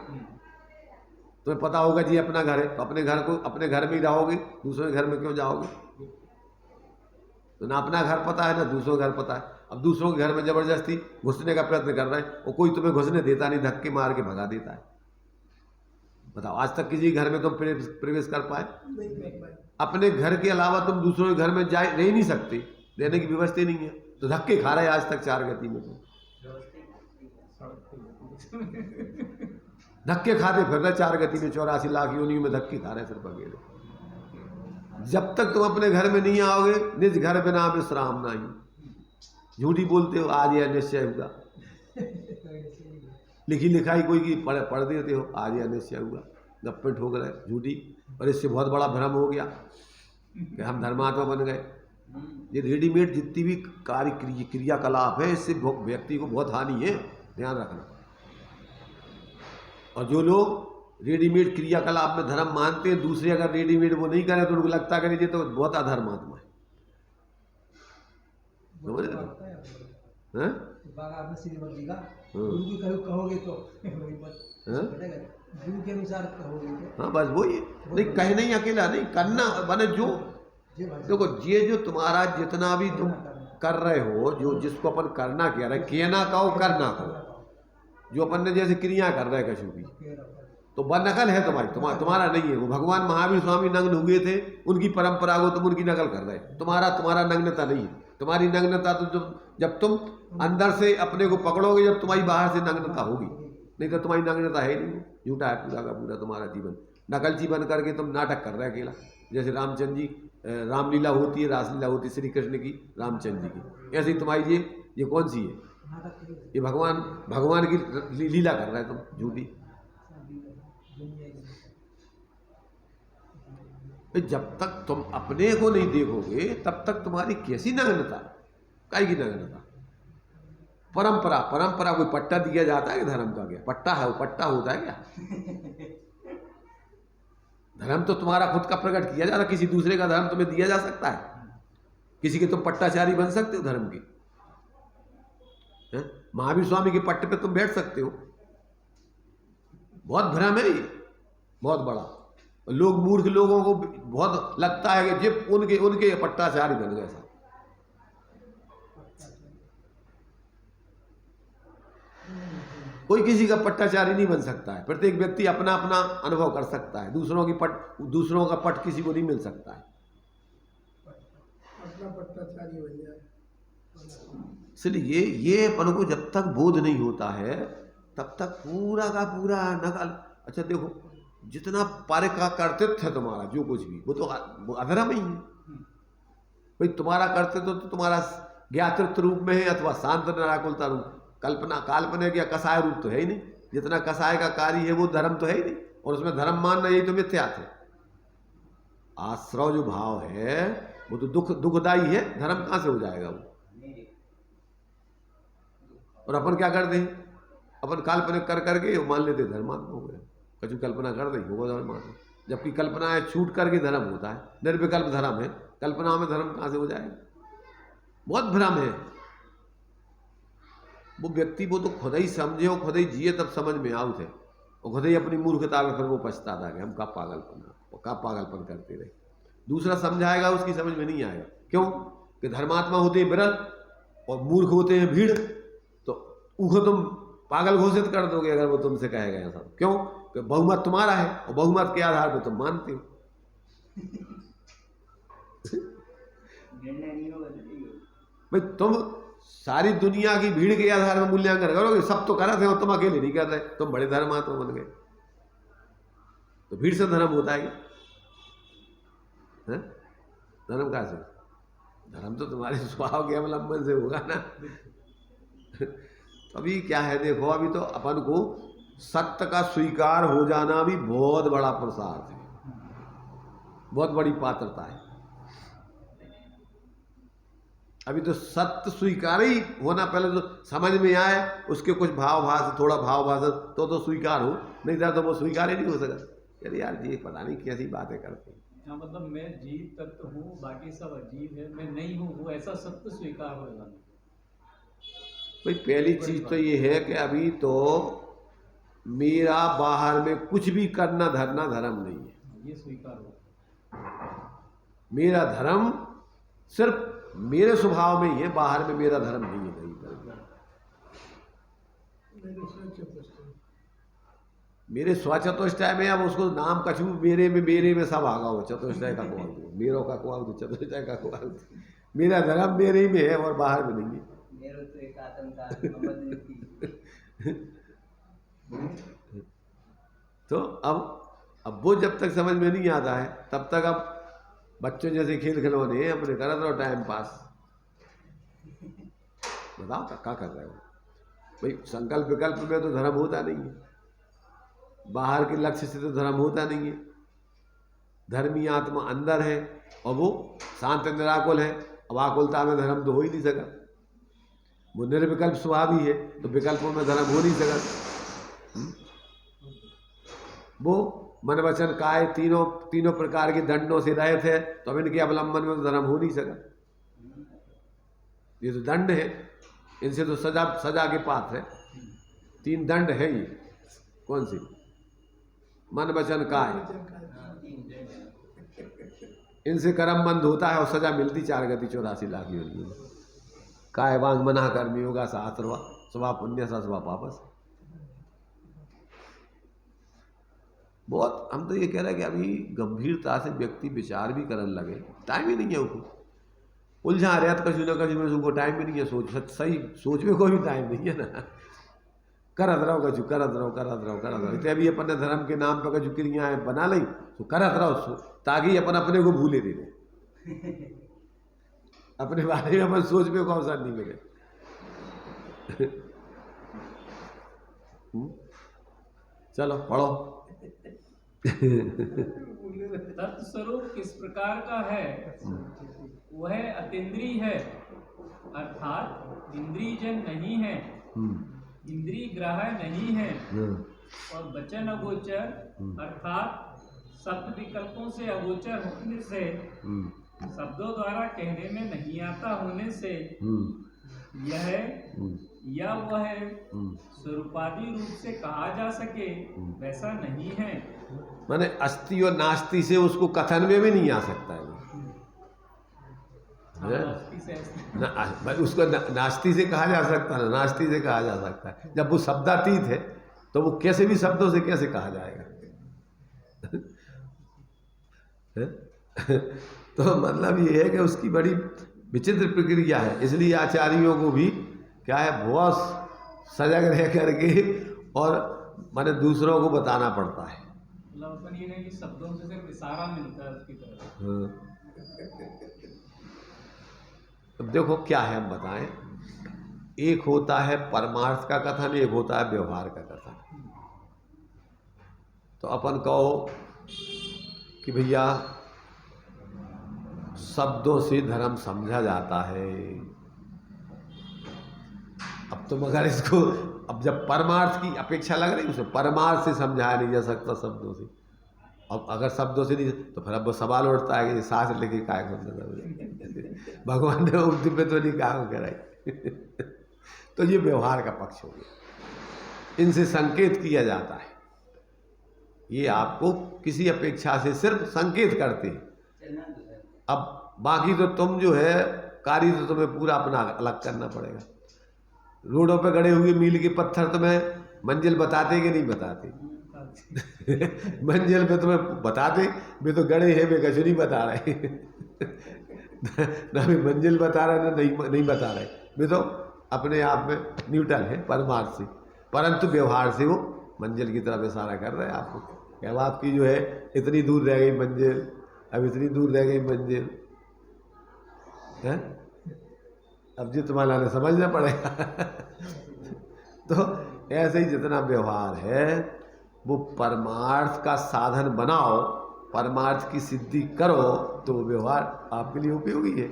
तुम्हें पता होगा जी अपना घर है, तो अपने घर में ही रहोगे, दूसरे घर में क्यों जाओगे? तो ना अपना घर पता है ना दूसरों का घर पता है। अब दूसरों के घर में जबरदस्ती घुसने का प्रयत्न कर रहे हैं, और कोई तुम्हें घुसने देता नहीं, धक्के मार के भगा देता है। बताओ आज तक किसी घर में तुम प्रवेश कर पाए? नहीं कर पाए। अपने घर के अलावा तुम दूसरों के घर में जा रह नहीं सकते, रहने की व्यवस्था नहीं है, तो धक्के खा रहे आज तक चार गति में। तुम धक्के खाते फिर रहे चार गति में, 84 लाख योनियों में धक्के खा रहे सिर्फ अकेले। जब तक तुम अपने घर में नहीं आओगे, निज घर बिना विश्राम नहीं। झूठी बोलते हो, आज यह निश्चय हुआ, लिखी लिखाई कोई की पढ़ देते हो, आज यह निश्चय हुआ, गप्पे ठोक रहे झूठी। और इससे बहुत बड़ा भ्रम हो गया कि हम धर्मात्मा बन गए। ये रेडीमेड जितनी भी कार्य क्रियाकलाप है, इससे व्यक्ति को बहुत हानि है, ध्यान रखना। और जो लोग रेडीमेड क्रियाकलाप में धर्म मानते हैं, दूसरे अगर रेडीमेड वो नहीं करे तो उनको लगता है कि ये तो बहुत अधर्मात्मा है। समझ रहे हो? हैं? आपने श्रीमद जी का गुरु की कहोगे तो गुरु के अनुसार कहोगे तो, हाँ बस वही है। नहीं कहना ही अकेला नहीं, करना बने जो देखो, ये जो तुम्हारा जितना भी तुम कर रहे हो, जो जिसको अपन करना कह रहे, कहना कहो करना कहो, जो अपन ने जैसे क्रिया कर रहे हैं कशु की, तो वह नकल है तुम्हारा नहीं है। वो भगवान महावीर स्वामी नग्न हुए थे, उनकी परंपरा को तुम उनकी नकल कर रहे, तुम्हारा नग्नता नहीं है। तुम्हारी नग्नता तो जब तुम अंदर से अपने को पकड़ोगे, जब तुम्हारी बाहर से नग्नता होगी, नहीं तो तुम्हारी नग्नता है ही नहीं। झूठा है पूरा का पूरा तुम्हारा जीवन, नकलची बन करके तुम नाटक कर रहे अकेला। जैसे रामचंद्र जी, रामलीला होती है, रासलीला होती है श्री कृष्ण की, रामचंद्र जी की, ऐसे ही तुम्हारी ये कौन सी है? ये भगवान की लीला कर रहे हैं तुम झूठी। जब तक तुम अपने को नहीं देखोगे, तब तक तुम्हारी कैसी नग्नता, काय की नग्नता? परंपरा कोई पट्टा दिया जाता है कि धर्म का? क्या पट्टा है? वो पट्टा होता है क्या? धर्म तो तुम्हारा खुद का प्रकट किया जाता है, किसी दूसरे का धर्म तुम्हें दिया जा सकता है? किसी के तुम पट्टाचारी बन सकते हो धर्म के? महावीर स्वामी के पट्टे पे तुम बैठ सकते हो? बहुत भ्रम है ये, बहुत बड़ा। लोग मूर्ख लोगों को बहुत लगता है कि जे उनके पट्टाचारी बन गए। साहब कोई किसी का पट्टाचारी नहीं बन सकता है। प्रत्येक व्यक्ति अपना अपना अनुभव कर सकता है, दूसरों का पट किसी को नहीं मिल सकता है। अपना पट्टाचारी बन जाए। इसलिए ये अपन को जब तक बोध नहीं होता है, तब तक पूरा का पूरा नकल। अच्छा देखो, जितना पारे का कर्तृत्व है तुम्हारा, जो कुछ भी, वो तो अधर्म ही है भाई। तुम्हारा कर्तृत्व तो तुम्हारा ज्ञातृत्व रूप में है, अथवा शांत निराकुलता रूप, काल्पनिक या कसाय रूप तो है ही नहीं। जितना कसाय का कार्य है वो धर्म तो है ही नहीं, और उसमें धर्म मानना यही तो मिथ्या है। आश्रव जो भाव है वो तो दुखदायी है, धर्म कहाँ से हो जाएगा वो? और अपन क्या करते हैं? अपन काल्पनिक कर करके मान लेते धर्मात्मा हो गए, कछु कल्पना कर दी होगा धर्मात्मा, जबकि कल्पना छूट करके धर्म होता है, निर्विकल्प धर्म है। कल्पना में धर्म कहाँ से हो जाएगा? बहुत भ्रम है। वो व्यक्ति वो तो खुद ही समझे और खुद ही जिए तब समझ में आओ थे, और खुद ही अपनी मूर्खता में फिर वो पछताता कि हम का पागलपन करते रहे। दूसरा समझाएगा उसकी समझ में नहीं आएगा। क्यों? कि धर्मात्मा होते हैं विरल और मूर्ख होते हैं भीड़, तो उनको तुम पागल घोषित कर दोगे अगर वो तुमसे कहेगा ऐसा। क्यों? कि बहुमत तुम्हारा है और बहुमत के आधार पर तुम मानते हो। निर्णय नहीं होगा तो ठीक है। भाई तुम सारी दुनिया की भीड़ के आधार में मूल्यांकन करोगे, सब तो कर रहे थे और तुम अकेले नहीं कर रहे, तुम बड़े धर्मात्मा बन गए, तो भीड़ से धर्म होता है क्या? हैं? धर्म कहाँ से? धर्म तो तुम्हारे स्वभाव के अवलंबन से होगा ना। तो अभी क्या है, देखो अभी तो अपन को सत्य का स्वीकार हो जाना भी बहुत बड़ा प्रसाद है, बहुत बड़ी पात्रता है। अभी तो सत्य स्वीकार ही होना, पहले तो समझ में आए, उसके कुछ भाव भाष, थोड़ा भाव भाष तो स्वीकार हो, नहीं था तो वो स्वीकार ही नहीं हो सका। अरे यार ये पता नहीं कैसी बातें करते हैं। हाँ, मतलब मैं जीव तत्व हूँ, बाकी सब अजीब है, मैं नहीं हूँ, वो ऐसा सत्य स्वीकार हो जाना। भाई पहली चीज तो ये है कि अभी तो मेरा बाहर में कुछ भी करना धरना धर्म नहीं है, ये स्वीकार हो। मेरा धर्म सिर्फ मेरे स्वभाव में ही है, बाहर में मेरा धर्म नहीं है कहीं पर। मेरे स्वचतुष्टय में, अब उसको नाम कछू मेरे में सब आगा हो, चतुष्टय का कुआं दो, मेरो का कुआं दो, चतुष्टय का कुआं दो। मेरा धर्म मेरे ही में है और बाहर में नहीं है। मेरो तो एक आतंक मोहम्मद की। तो अब वो जब तक समझ में नहीं आता है तब तक अब बच्चों जैसे खेल खिलौने अपने करत रहो टाइम पास। बताओ क्या कर रहे हो भाई? संकल्प विकल्प में तो धर्म होता नहीं है, बाहर के लक्ष्य से तो धर्म होता नहीं है। धर्मी आत्मा अंदर है और वो शांत निराकुल है, अब आकुलता में धर्म तो हो ही नहीं सका। वो निर्विकल्प स्वभाव ही है, तो विकल्पों में धर्म हो नहीं सका। वो मन वचन काय तीनों प्रकार के दंडों से रहे थे, तो अब इनके अवलंबन में तो धर्म हो नहीं सका। ये तो दंड है, इनसे तो सजा के पात्र है। 3 दंड है ये, कौन सी? मन वचन काय, इनसे कर्म बंद होता है और सजा मिलती 4 गति 84 लाख योनियों में। काय वांग मना कर्म योगा सहस्रवा स्वभा पुण्य सा स्वभा पापस। बहुत हम तो ये कह रहे हैं कि अभी गंभीरता से व्यक्ति विचार भी करने लगे, टाइम ही नहीं है उनको, उलझा रहा तो कभी ना कभी में उनको टाइम भी नहीं है। सही सोच में कोई भी टाइम नहीं है ना। करत रहो कछु, करत रहो। इतने अभी अपन धर्म के नाम पर कछु क्रियाएं बना ली तो करत रहो, ताकि अपन अपने को भूले नहीं रहे, अपने बारे में अपन सोच में को अवसर नहीं मिले। चलो पढ़ो। तत्व स्वरूप किस प्रकार का है? वह अतीन्द्रिय है, अर्थात इंद्रियजन नहीं है, इंद्रिय ग्राह्य नहीं है, और वचन अगोचर अर्थात शब्द विकल्पों से अगोचर होने से, शब्दों द्वारा कहने में नहीं आता होने से, यह या वह स्वरूपादि रूप से कहा जा सके वैसा नहीं है। माने अस्ति और नास्ति से उसको कथन में भी नहीं आ सकता है। उसको नास्ति से कहा जा सकता है, नास्ति से कहा जा सकता है। जब वो शब्दातीत है तो वो कैसे भी शब्दों से कैसे कहा जाएगा? तो मतलब ये है कि उसकी बड़ी विचित्र प्रक्रिया है। इसलिए आचार्यों को भी क्या है, बहुत सजग रह करके और माने दूसरों को बताना पड़ता है। मतलब अपन ये नहीं कि शब्दों से सिर्फ इशारा मिलता है उसकी तरफ। अब देखो क्या है, हम बताएं। एक होता है परमार्थ का कथन, एक होता है व्यवहार का कथन। तो अपन कहो कि भैया शब्दों से धर्म समझा जाता है। अब तुम अगर इसको, अब जब परमार्थ की अपेक्षा लग रही है उसे परमार्थ से समझाया नहीं जा सकता शब्दों से। अब अगर शब्दों से नहीं तो फिर अब वो सवाल उठता है कि सांस लेके काय मतलब भगवान ने उस दिव्य तो नहीं कहा कराई। तो ये व्यवहार का पक्ष हो गया। इनसे संकेत किया जाता है, ये आपको किसी अपेक्षा से सिर्फ संकेत करते हैं। अब बाकी तो तुम जो है कार्य तो तुम्हें पूरा अपना अलग करना पड़ेगा। रोडों पे गड़े हुए मील के पत्थर तुम्हें मंजिल बताते कि नहीं बताते? मंजिल में तुम्हें बताते, वे तो गड़े हैं, वे कुछ नहीं बता रहे। ना भी मंजिल बता रहे, ना नहीं बता रहे, वे तो अपने आप में न्यूट्रल है परमार्थ से, परंतु व्यवहार से वो मंजिल की तरफ इशारा कर रहे हैं आपको। अब आपकी जो है इतनी दूर रह गई मंजिल, अब इतनी दूर रह गई मंजिल है, अब जी तुम्हारा ने समझना पड़ेगा। तो ऐसे ही जितना व्यवहार है वो परमार्थ का साधन बनाओ, परमार्थ की सिद्धि करो, तो वो व्यवहार आपके लिए उपयोगी है।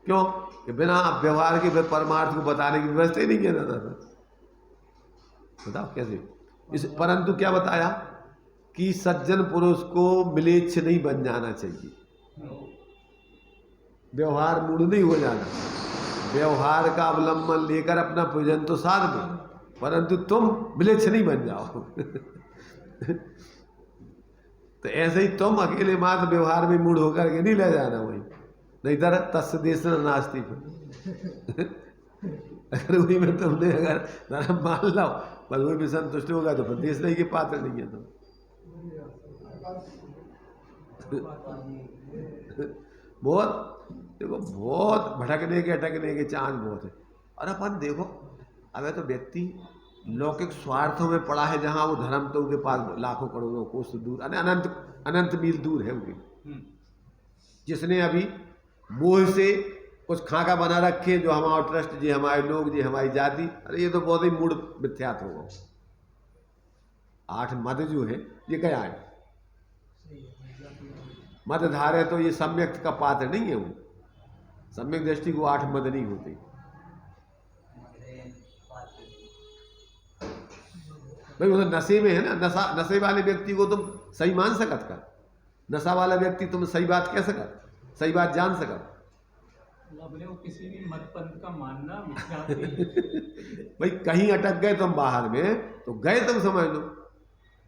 क्यों कि बिना व्यवहार के फिर परमार्थ को बताने की व्यवस्था ही नहीं किया जाता था। बताओ कैसे? परंतु क्या बताया कि सज्जन पुरुष को मिलेच्छ नहीं बन जाना चाहिए, व्यवहार मूड नहीं हो जाना, व्यवहार का अवलंबन लेकर अपना प्रयोजन तो साध दो, परंतु तुम मिलेच्छ नहीं बन जाओ। तो ऐसे ही तुम अकेले मात्र व्यवहार में मूड होकर के नहीं ले जाना वही, नहीं तर तस् देश नास्ती। अगर वही में तुमने अगर धर्म मान लो बस वही भी संतुष्ट होगा तो फिर देश नहीं के पात्र नहीं है तुम। बहुत देखो, बहुत भटकने के अटकने के चांस बहुत है। और अपन देखो अगर तो व्यक्ति लौकिक स्वार्थों में पड़ा है, जहाँ वो धर्म तो उनके पास लाखों करोड़ों कोस दूर, अनंत अनंत मील दूर है उनके। जिसने अभी मोह से कुछ खाका बना रखे, जो हमारा ट्रस्ट जी, हमारे लोग जी, हमारी जाति, अरे ये तो बहुत ही मूड मिथ्यात होगा। 8 मद जो है ये क्या है? मद धारे तो ये सम्यक का पात्र नहीं है। वो सम्यक दृष्टि को 8 मद नहीं होते। भाई वो तो नशे में है ना, नशे वाले व्यक्ति को तुम सही मान सकत का, नशा वाला व्यक्ति तुम सही बात कह सकत, सही बात जान सकत। बोले वो किसी भी मत पंथ का मानना मिथ्यात्व है। भाई कहीं अटक गए तुम बाहर में तो गए, तुम समझ लो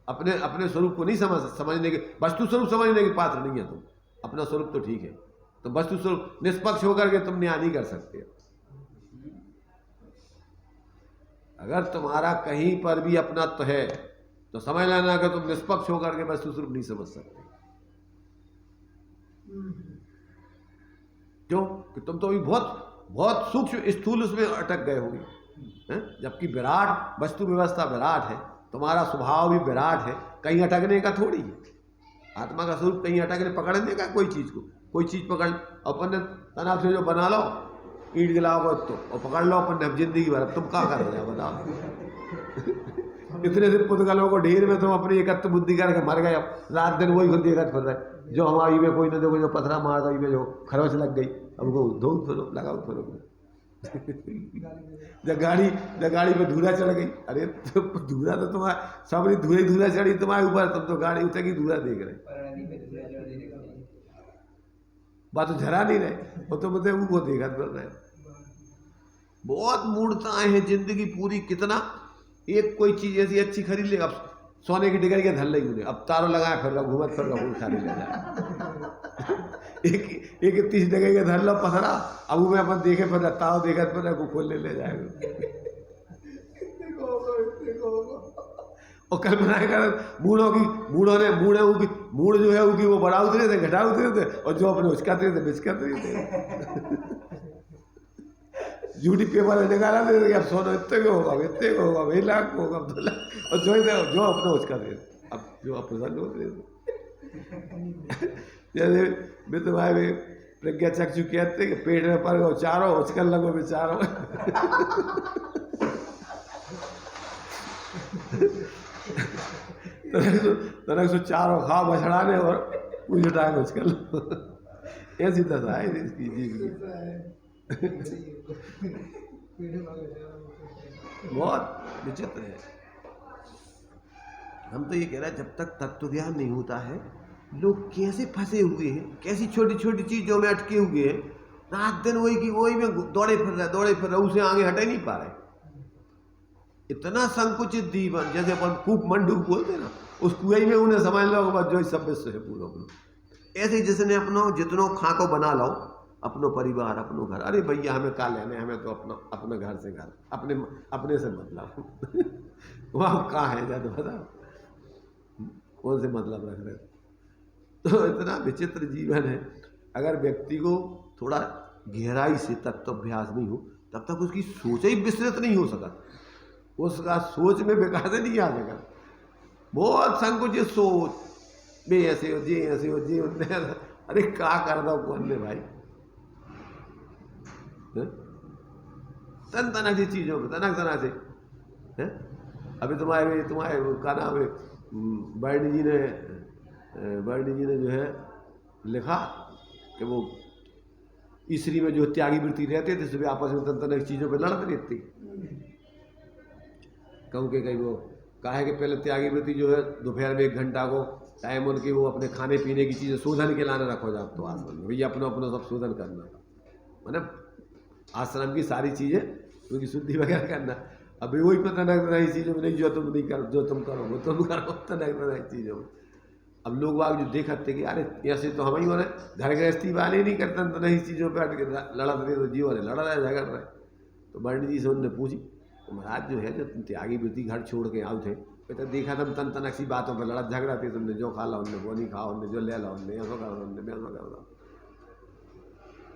अपने अपने स्वरूप को नहीं समझने के, वस्तु स्वरूप समझने के पात्र नहीं है तुम। अपना स्वरूप तो ठीक है, तो वस्तु स्वरूप निष्पक्ष होकर के तुम न्याय नहीं कर सकते। अगर तुम्हारा कहीं पर भी अपना तो है तो समझ लेना कि तुम निष्पक्ष होकर के वस्तु स्वरूप नहीं समझ सकते। क्यों कि तुम तो अभी बहुत बहुत सूक्ष्म स्थूल उसमें अटक गए होगे, जबकि विराट वस्तु व्यवस्था विराट है, तुम्हारा स्वभाव भी विराट है, कहीं अटकने का थोड़ी है। आत्मा का स्वरूप कहीं अटकने पकड़ने का, कोई चीज को कोई चीज पकड़ अपन तनाव से जो बना लो, ईट गिलाओ तो और पकड़ लो अपन जिंदगी भर, तुम क्या कर रहे हो बताओ। इतने से पुतगलों को ढेर में तुम अपनी एकत्र बुद्धि करके मर गए, रात दिन वही खुद देखत फिर रहे। जो हमारी में कोई न देखो, जो पथरा मारता में जो खरवच लग गई, अब वो धो फिरो लगाओ फिरो। जब गाड़ी पे धूरा चढ़ गई, अरे तो धूरा तो तुम्हारा सब धूरा चढ़ी तुम्हारे ऊपर, तुम तो गाड़ी उतरी धूरा देख रहे, बात तो झरा नहीं रहे, वो तो मतलब वो देखा फिर रहे। बहुत मूर्ताएं हैं जिंदगी पूरी। कितना एक कोई चीज ऐसी अच्छी खरीद ले, अब सोने की डिगर के धर लगी उन्हें, अब तारों लगाया फिर रहा, घूमत फिर रहा, उठा ले जाए। एक 30 जगह के धर लो पथरा, अब वो में अपन देखे फिर ताव देखा फिर को खोल ले जाएगा। और कल्पना कर मूड जो है उनकी वो बढ़ा उतरे थे, घटा उतरे थे, और जो अपने उचकाते थे बिचकाते थे। झूठी पेपर में निकाला थे, अब सोना इतने को होगा, इतने को होगा, 1 लाख को होगा, 2 लाख, और जो अपने उचकाते थे, अब जो अप्रसन्न होते थे। जैसे मित्र भाई में प्रज्ञा चक्षु कहते कि पेट में पड़ गो चारों, उचकल लगो बेचारों। तरह से चारों खा बछड़ाने और पूछ उठा के उचकल। ऐसी दशा है इसकी जी। बहुत विचित्र है। हम तो ये कह रहे हैं जब तक तत्व ज्ञान नहीं होता है, लोग कैसे फंसे हुए हैं, कैसी छोटी छोटी चीजों में अटके हुए हैं, रात दिन वही में दौड़े फिर रहे, उसे आगे हटे नहीं पा रहे। इतना संकुचित जीवन, जैसे अपन कूप मंडूक बोलते ना, उस कुएं में उन्हें समझ लो बस जो सब विश्व है पूरा अपना। ऐसे जिसने अपनो जितनों खाको बना लो, अपनो परिवार, अपनो घर, अरे भैया हमें का लेने, हमें तो अपने घर से घर, अपने से मतलब। वहाँ कहाँ है ज्यादा बता, कौन से मतलब रख रहे हो? तो इतना विचित्र जीवन है। अगर व्यक्ति को थोड़ा गहराई से तत्वाभ्यास नहीं हो तब तक उसकी सोच ही विस्तृत नहीं हो सका, उसका सोच में विकास नहीं आ सका। बहुत संकुचित सोच, बे ऐसे हो जी, ऐसे हो जी, अरे क्या कर दो कौन ने भाई, तन तना सी चीजों में तना से है। अभी तुम्हारे क्या नाम है, बर्णी जी ने जो है लिखा कि वो ईसरी में जो त्यागी वृत्ति रहते थे सभी आपस में तन चीज़ों पे लड़ते रहते। कहूँ कि कहीं वो कहा है कि पहले त्यागी वृत्ति जो है दोपहर में 1 घंटा को टाइम उनकी वो अपने खाने पीने की चीज़ें शोधन के लाने रखो जाओ, तो आश्रम में भैया अपना सब शोधन करना, मतलब आश्रम की सारी चीज़ें उनकी शुद्धि वगैरह करना। अभी वही पता नहीं चीज़ों में नहीं, जो तुम नहीं करो, जो तुम करो वो तुम करो, तनाई चीज़ों में। अब लोग बाग जो देखते कि अरे ऐसे तो हम ही हो रहे, घर गृहस्थी वाले नहीं करते तो नहीं चीज़ों पर अटके लड़त रहे, तो जीवन लड़ रहे झगड़ रहे। तो बर्णी जी से उनने पूछी, तो महाराज जो है जो तुम त्यागी वृत्ति घर छोड़ के आओ थे, तो देखा तुम तन सी बातों पर लड़त झगड़ा थे, तुमने जो खा ला उनने वो नहीं खाओ, उनने जो ले ला उनने ऐसा करो, उनने ऐसा करो।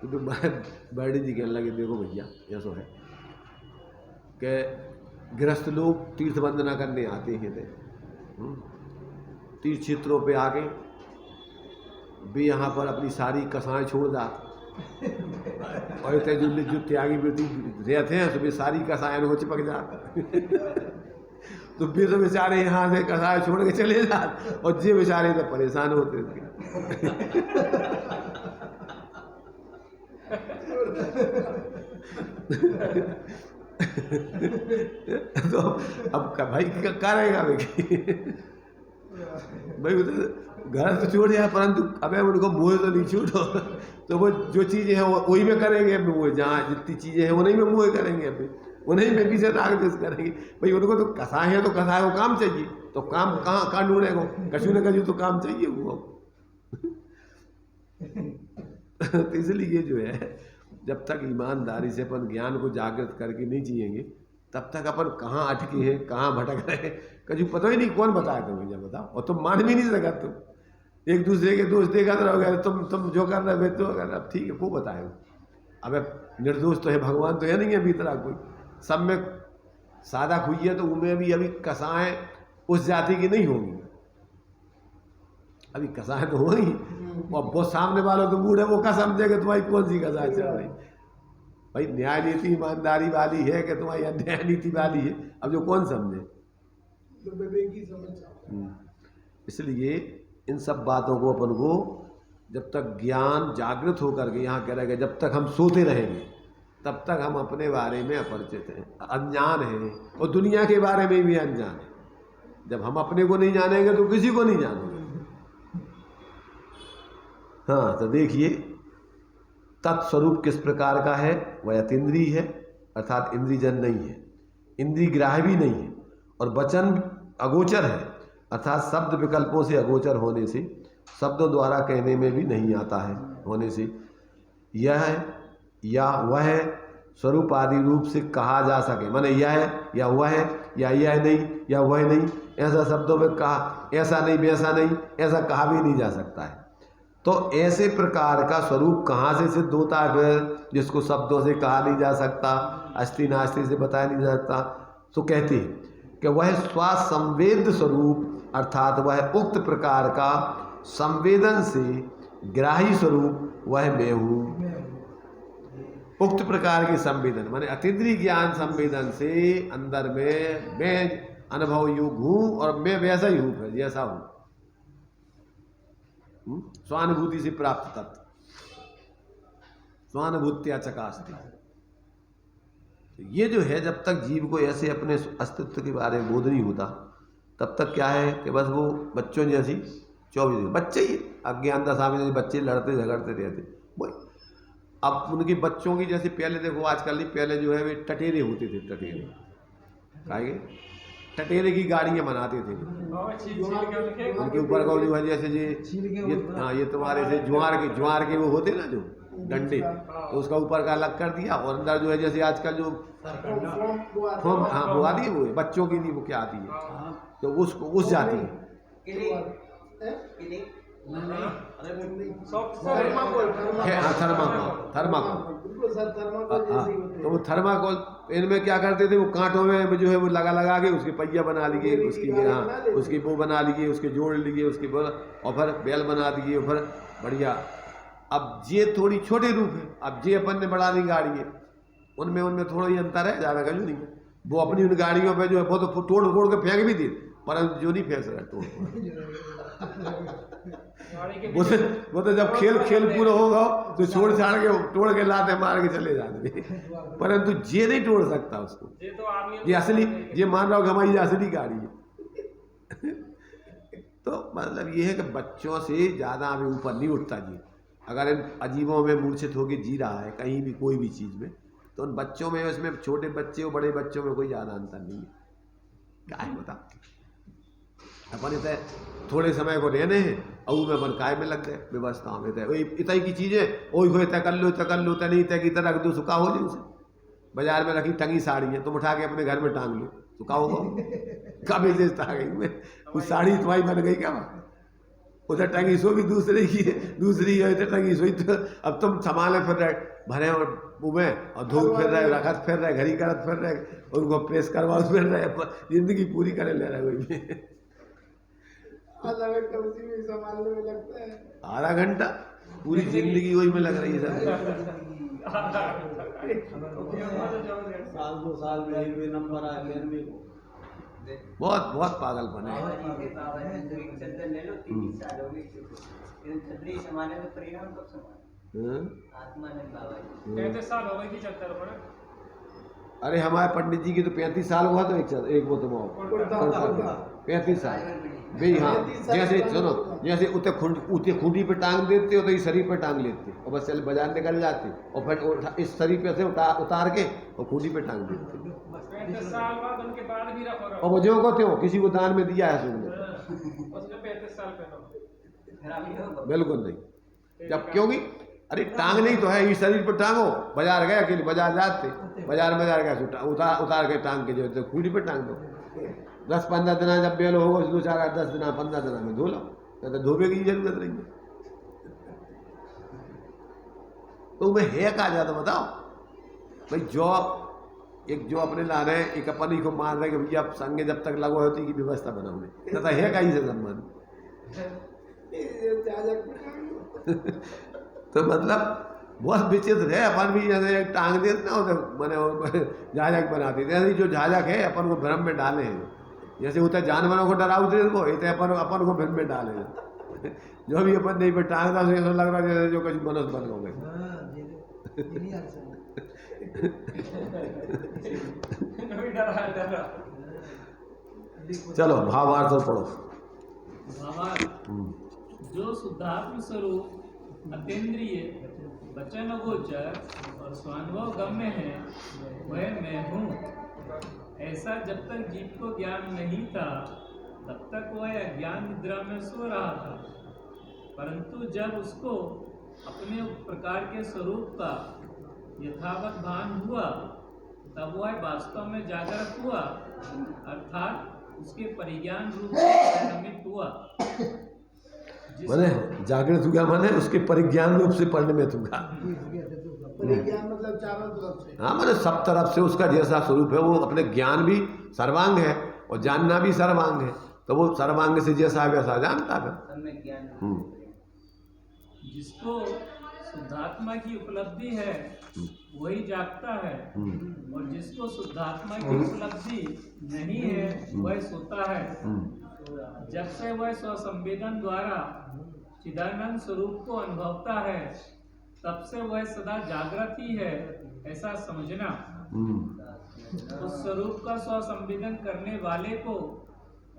तो बर्णी जी कहने लगे देखो भैया ऐसा है कि गृहस्थ लोग तीर्थ वंदना करने आते हैं, तीर्थ क्षेत्रों पे आके भी यहाँ पर अपनी सारी कसाएं छोड़ जाते, और इतने जो त्यागी वृत्ति रहते हैं तो वे सारी कसाएं हो चिपक जाते। तो फिर तो बेचारे यहाँ से कसाएं छोड़ के चले जाते, और जे बेचारे तो परेशान होते थे। तो अब भाई क्या रहेगा भाई वो तो घर तो छोड़ जाए, परंतु अब उनको मुँह तो नहीं छोड़ो, तो वो जो चीज़ें हैं वही में करेंगे। अभी वो जहाँ जितनी चीज़ें हैं उन्हीं में मुँह करेंगे, अभी उन्हीं में पीछे राग देश करेंगे। भाई उनको तो कसाए हैं तो कसाए को काम चाहिए, तो काम कहाँ ढूंढेगा, कछु न कछु तो काम चाहिए वो। तो इसलिए जो है जब तक ईमानदारी से अपन ज्ञान को जागृत करके नहीं जिएंगे तब तक अपन कहाँ अटके हैं, कहाँ भटक रहे हैं, कभी पता ही नहीं। कौन बताया तुम्हें, जब बताओ, और तुम मान भी नहीं सका, तुम एक दूसरे के दोष देखा रहोगे, तुम जो कर रहे हो तो अगर अब ठीक है वो बताए। अब निर्दोष तो है, भगवान तो है नहीं है भीतरा कोई, सब में सादा हुई है, तो उनमें भी अभी कसाएं उस जाति की नहीं होंगी, अभी कसाएं तो होंगी। और वो सामने वालों तो बूढ़े वो क्या समझेगा तुम्हारी कौन सी कसाएं चल रही। भाई न्याय नीति ईमानदारी वाली है कि तुम्हारी अन्याय नीति वाली है, अब जो कौन समझे, तो विवेकी समझ। इसलिए इन सब बातों को अपन को जब तक ज्ञान जागृत होकर के यहाँ कह रहे, जब तक हम सोते रहेंगे तब तक हम अपने बारे में अपरिचित हैं, अनजान हैं, और दुनिया के बारे में भी अनजान है। जब हम अपने को नहीं जानेंगे तो किसी को नहीं जानेंगे। हाँ, तो देखिए तत्स्वरूप किस प्रकार का है, वह अतीन्द्रिय है, अर्थात इंद्रियजन नहीं है, इंद्रिय ग्राह्य भी नहीं है, और वचन अगोचर है, अर्थात शब्द विकल्पों से अगोचर होने से, शब्दों द्वारा कहने में भी नहीं आता है होने से, यह है या वह है स्वरूप आदि रूप से कहा जा सके, माने यह है या वह है, या यह नहीं या वह नहीं, ऐसा शब्दों में कहा, ऐसा नहीं वैसा नहीं, ऐसा कहा भी नहीं जा सकता है। तो ऐसे प्रकार का स्वरूप कहाँ से सिद्ध होता है फिर, जिसको शब्दों से कहा नहीं जा सकता, अस्थि नास्ति से बताया नहीं जा सकता। तो कहते हैं कि वह स्वसंवेद स्वरूप, अर्थात वह उक्त प्रकार का संवेदन से ग्राही स्वरूप वह मैं हूँ। उक्त प्रकार के संवेदन माने अतीन्द्रिय ज्ञान संवेदन से अंदर में मैं अनुभव युग हूँ, और मैं वैसा ही हूँ फिर जैसा हूँ, स्वानुभूति से प्राप्त तत्व, स्वानुभूत्या चकास्ति। ये जो है जब तक जीव को ऐसे अपने अस्तित्व के बारे में बोध नहीं होता तब तक क्या है कि बस वो बच्चों जैसी 24 बच्चे ही अज्ञानता सामने बच्चे लड़ते झगड़ते रहते। वही अब उनकी बच्चों की जैसे पहले देखो, आजकल नहीं, पहले जो है वे टटेरे होते थे, टटेरे खाएंगे, टटेरे की गाड़ियाँ बनाते थे, उनके ऊपर का जो है जैसे ये तुम्हारे से ज्वार के वो होते ना जो डंडे, तो उसका ऊपर का अलग कर दिया, और अंदर जो है जैसे आजकल जो फॉर्म, हाँ वो आती है, वो बच्चों के लिए वो क्या आती है, तो उसको उस जाती है थर्माकोल। बिल्कुल सर, थर्माकोल जैसे ही होते तो वो थर्माकोल इनमें क्या करते थे, वो कांटों में जो है वो लगा के उसके पहिया बना लिए, उसकी उसकी वो बना लिए, उसके जोड़ लिए, उसके और फिर बेल बना दिए, और फिर बढ़िया। अब ये थोड़ी छोटे रूप है, अब ये अपन ने बढ़ा दी गाड़ी है, उनमें थोड़ा ही अंतर है, ज़्यादा का जो नहीं है। वो अपनी उन गाड़ियों पे जो है वो तो तोड़ के फेंक भी दी, परंतु जो नहीं फेंक सका तोड़ वो तो जब खेल पूरा होगा तो छोड़ छाड़ के तोड़ के लाते मार के चले जाते, परंतु ये नहीं तोड़ सकता उसको। ये असली, ये मान रहा हो कि हमारी असली गाड़ी है। तो मतलब ये है कि बच्चों से ज़्यादा अभी ऊपर नहीं उठता जी। अगर इन अजीबों में मूर्छित होकर जी रहा है कहीं भी कोई भी चीज़ में, तो उन बच्चों में, उसमें छोटे बच्चे और बड़े बच्चों में कोई ज़्यादा अंतर नहीं है। क्या है बता, अपन इतने थोड़े समय को रहने हैं और में अपन काय में लग गए व्यवस्था में, वही इतनी की चीज़ें वही हो तय कर लो नहीं तय की तरह रख दो, सुखा हो जाए। उसे बाजार में रखी टंगी साड़ी है, तुम उठा के अपने घर में टांग लो, सुखा होगा। कब विशेषता आ गई में उस साड़ी तुम्हारी बन गई क्या, उधर टंगी सो भी दूसरे की है, दूसरी है इधर टंगी सोई, तो अब तुम संभाले फिर रहे भरे और मुँह और धूप फिर रहे, रखत फिर रहे, घड़ी करत फिर रहे, उनको प्रेस करवाओ फिर रहे, जिंदगी पूरी करे ले रहे वही में। आधा घंटा उसी में संभालने में लगता है, आधा घंटा पूरी जिंदगी वही में लग रही है सर। साल 2 साल में एक भी नंबर आ गया में बहुत बहुत पागलपन है। चंदन ले लो, 30 साल हो गए, छतरी समाने में परिणाम कब समान आत्मा ने बाबा जी 35 साल हो गए कि 74 पर। अरे हमारे पंडित जी की तो 35 साल हुआ, तो एक वो तो 35 साल भाई। हाँ, जैसे सुनो, जैसे उते खूंटी पे टांग देते हो तो इस शरीर पे टांग लेते और बस चल बाजार निकल जाते, और फिर इस शरीर पे से उतार के और खूंटी पे टांग देते। 35 साल बाद उनके बाद भी रखो और वो जो को थे वो किसी को दान में दिया है सुनने, उसने 35 साल पहना। बिल्कुल नहीं। जब क्योंकि अरे टांग नहीं तो है, इस शरीर पर टांगो, बाजार गए अकेले बाजार जाते, बाजार में गए उतार के टांग के जो खूंटी पे टांग दो। 10-15 दिन जब बेल होगा 2-4-10 दिन 15 दिन में धो लो, तो धोबे की जरूरत नहीं है। तो वह है कहा जाता बताओ भाई, जो अपने ला रहे हैं, एक अपन ही को मान रहे कि भैया संगे जब तक लगो होती की व्यवस्था बनाओगे, तो है कहीं से संबंध। तो मतलब बहुत विचित्र है। अपन भी जैसे टांग देते ना उसे मैंने झाझक बनाती, जैसे जो झाझक है अपन को भ्रम में डाले हैं, जैसे होता है जानवरों को डराव दे वो इतने अपन को भ्रम में डाले हैं। जो भी अपन नहीं पे टांगता तो ऐसा लग रहा है जैसे जो कुछ मनुष्य बन हो गए। चलो भावार्थ पढ़ो। भावार्थ, जो शुद्धात्म स्वरूप अतीन्द्रिय वचन गोचर और स्वानुभव गम्य है वह मैं हूँ। ऐसा जब तक जीव को ज्ञान नहीं था तब तक वह अज्ञान निद्रा में सो रहा था, परंतु जब उसको अपने प्रकार के स्वरूप का यथावत भान हुआ तब वह वास्तव में जागृत हुआ, अर्थात उसके परिज्ञान रूप से परिणमित हुआ। माने जागृत हुआ माने उसके परिज्ञान रूप से परिणमित हुआ। परिज्ञान मतलब चारों तरफ से, हाँ माने सब तरफ से उसका जैसा स्वरूप है, वो अपने ज्ञान भी सर्वांग है और जानना भी सर्वांग है, तो वो सर्वांग से जैसा है वैसा जानता है। सम्यक ज्ञान जिसको शुद्धात्मा की उपलब्धि है वही जागता है, और जिसको शुद्धात्मा की उपलब्धि नहीं है वह सोता है। जब से वह स्वसंवेदन द्वारा चिदानंद स्वरूप को अनुभवता है तब से वह सदा जागृत ही है, ऐसा समझना। उस स्वरूप का स्वसंवेदन करने वाले को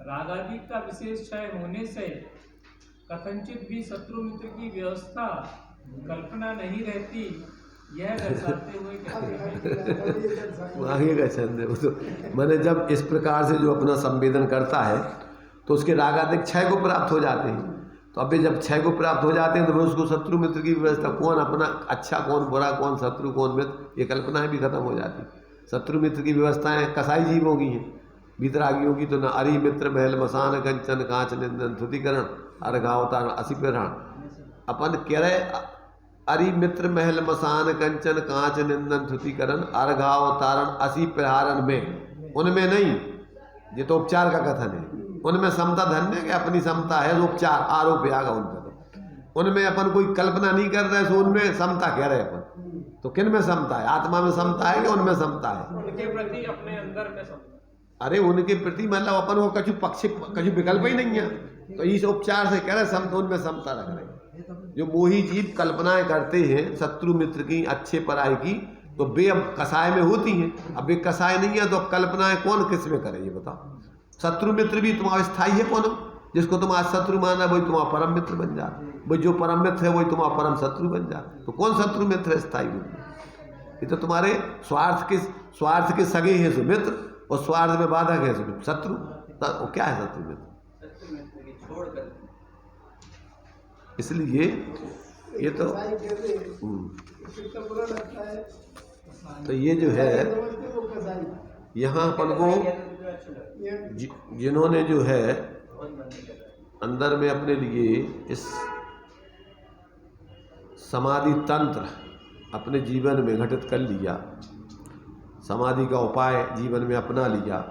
रागादि का विशेष क्षय होने से कथनचित भी शत्रु मित्र की व्यवस्था कल्पना नहीं रहती, यह दर्शाते हुए कहते आगे का छंद है वो तो। मैंने जब इस प्रकार से जो अपना संवेदन करता है तो उसके रागादिक क्षय को प्राप्त हो जाते हैं। तो अभी जब क्षय को प्राप्त हो जाते हैं तो फिर उसको शत्रु मित्र की व्यवस्था, कौन अपना अच्छा कौन बुरा, कौन शत्रु कौन मित्र, ये कल्पनाएं भी खत्म हो जाती। शत्रु मित्र की व्यवस्थाएं कसाई जीवों की हैं, वितरागियों की तो न अरि मित्र महल मसान कंचन कांच निंदन थुतिकरण अर्घावतारण असी पिरहण अपन कह रहे अरि मित्र महल मसान कंचन कांच निंदन थुतिकरण अर्घावतारण असी प्रहारण में, उनमें नहीं, ये तो उपचार का कथन है। उनमें समता धन्य कि अपनी समता है, उपचार आरोप आगा उन पर, उनमें अपन कोई कल्पना नहीं कर रहे, सो उनमें समता कह रहे अपन। तो किन में समता है? आत्मा में समता है कि उनमें समता है? उनके प्रति अपने अंदर में समता। अरे उनके प्रति मतलब अपन को कछु पक्ष कछु विकल्प ही नहीं है, तो इस उपचार से कह रहे समता, उनमें समता रख रहे। जो मोही जीव कल्पनाएं करते हैं शत्रु मित्र की, अच्छे पराई की, तो वे अब कसाय में होती हैं। अब वे कसाय नहीं है तो अब कल्पनाएं कौन किस में करे ये बताओ। शत्रु मित्र भी तुम्हारा स्थायी है कौन? जिसको तुम आज शत्रु माना वही तुम्हारा परम मित्र बन जाता, वही जो परम मित्र है वही तुम्हारा परम शत्रु बन जाता। तो कौन शत्रु मित्र है स्थायी रूप में? ये तो तुम्हारे स्वार्थ के सगे हैं सो मित्र, और स्वार्थ में बाधक है सो शत्रु। तो क्या है शत्रु मित्र? शत्रु मित्र की छोड़ कर इसलिए ये तो कसाई कहते हैं, कितना बुरा लगता है। तो ये जो है समझते वो कसाई, यहाँ अपन को ये जिन्होंने जो है बहुत मन नहीं कर रहा है। अंदर में अपने लिए इस समाधि तंत्र अपने जीवन में घटित कर लिया, समाधि का उपाय जीवन में अपना लिया,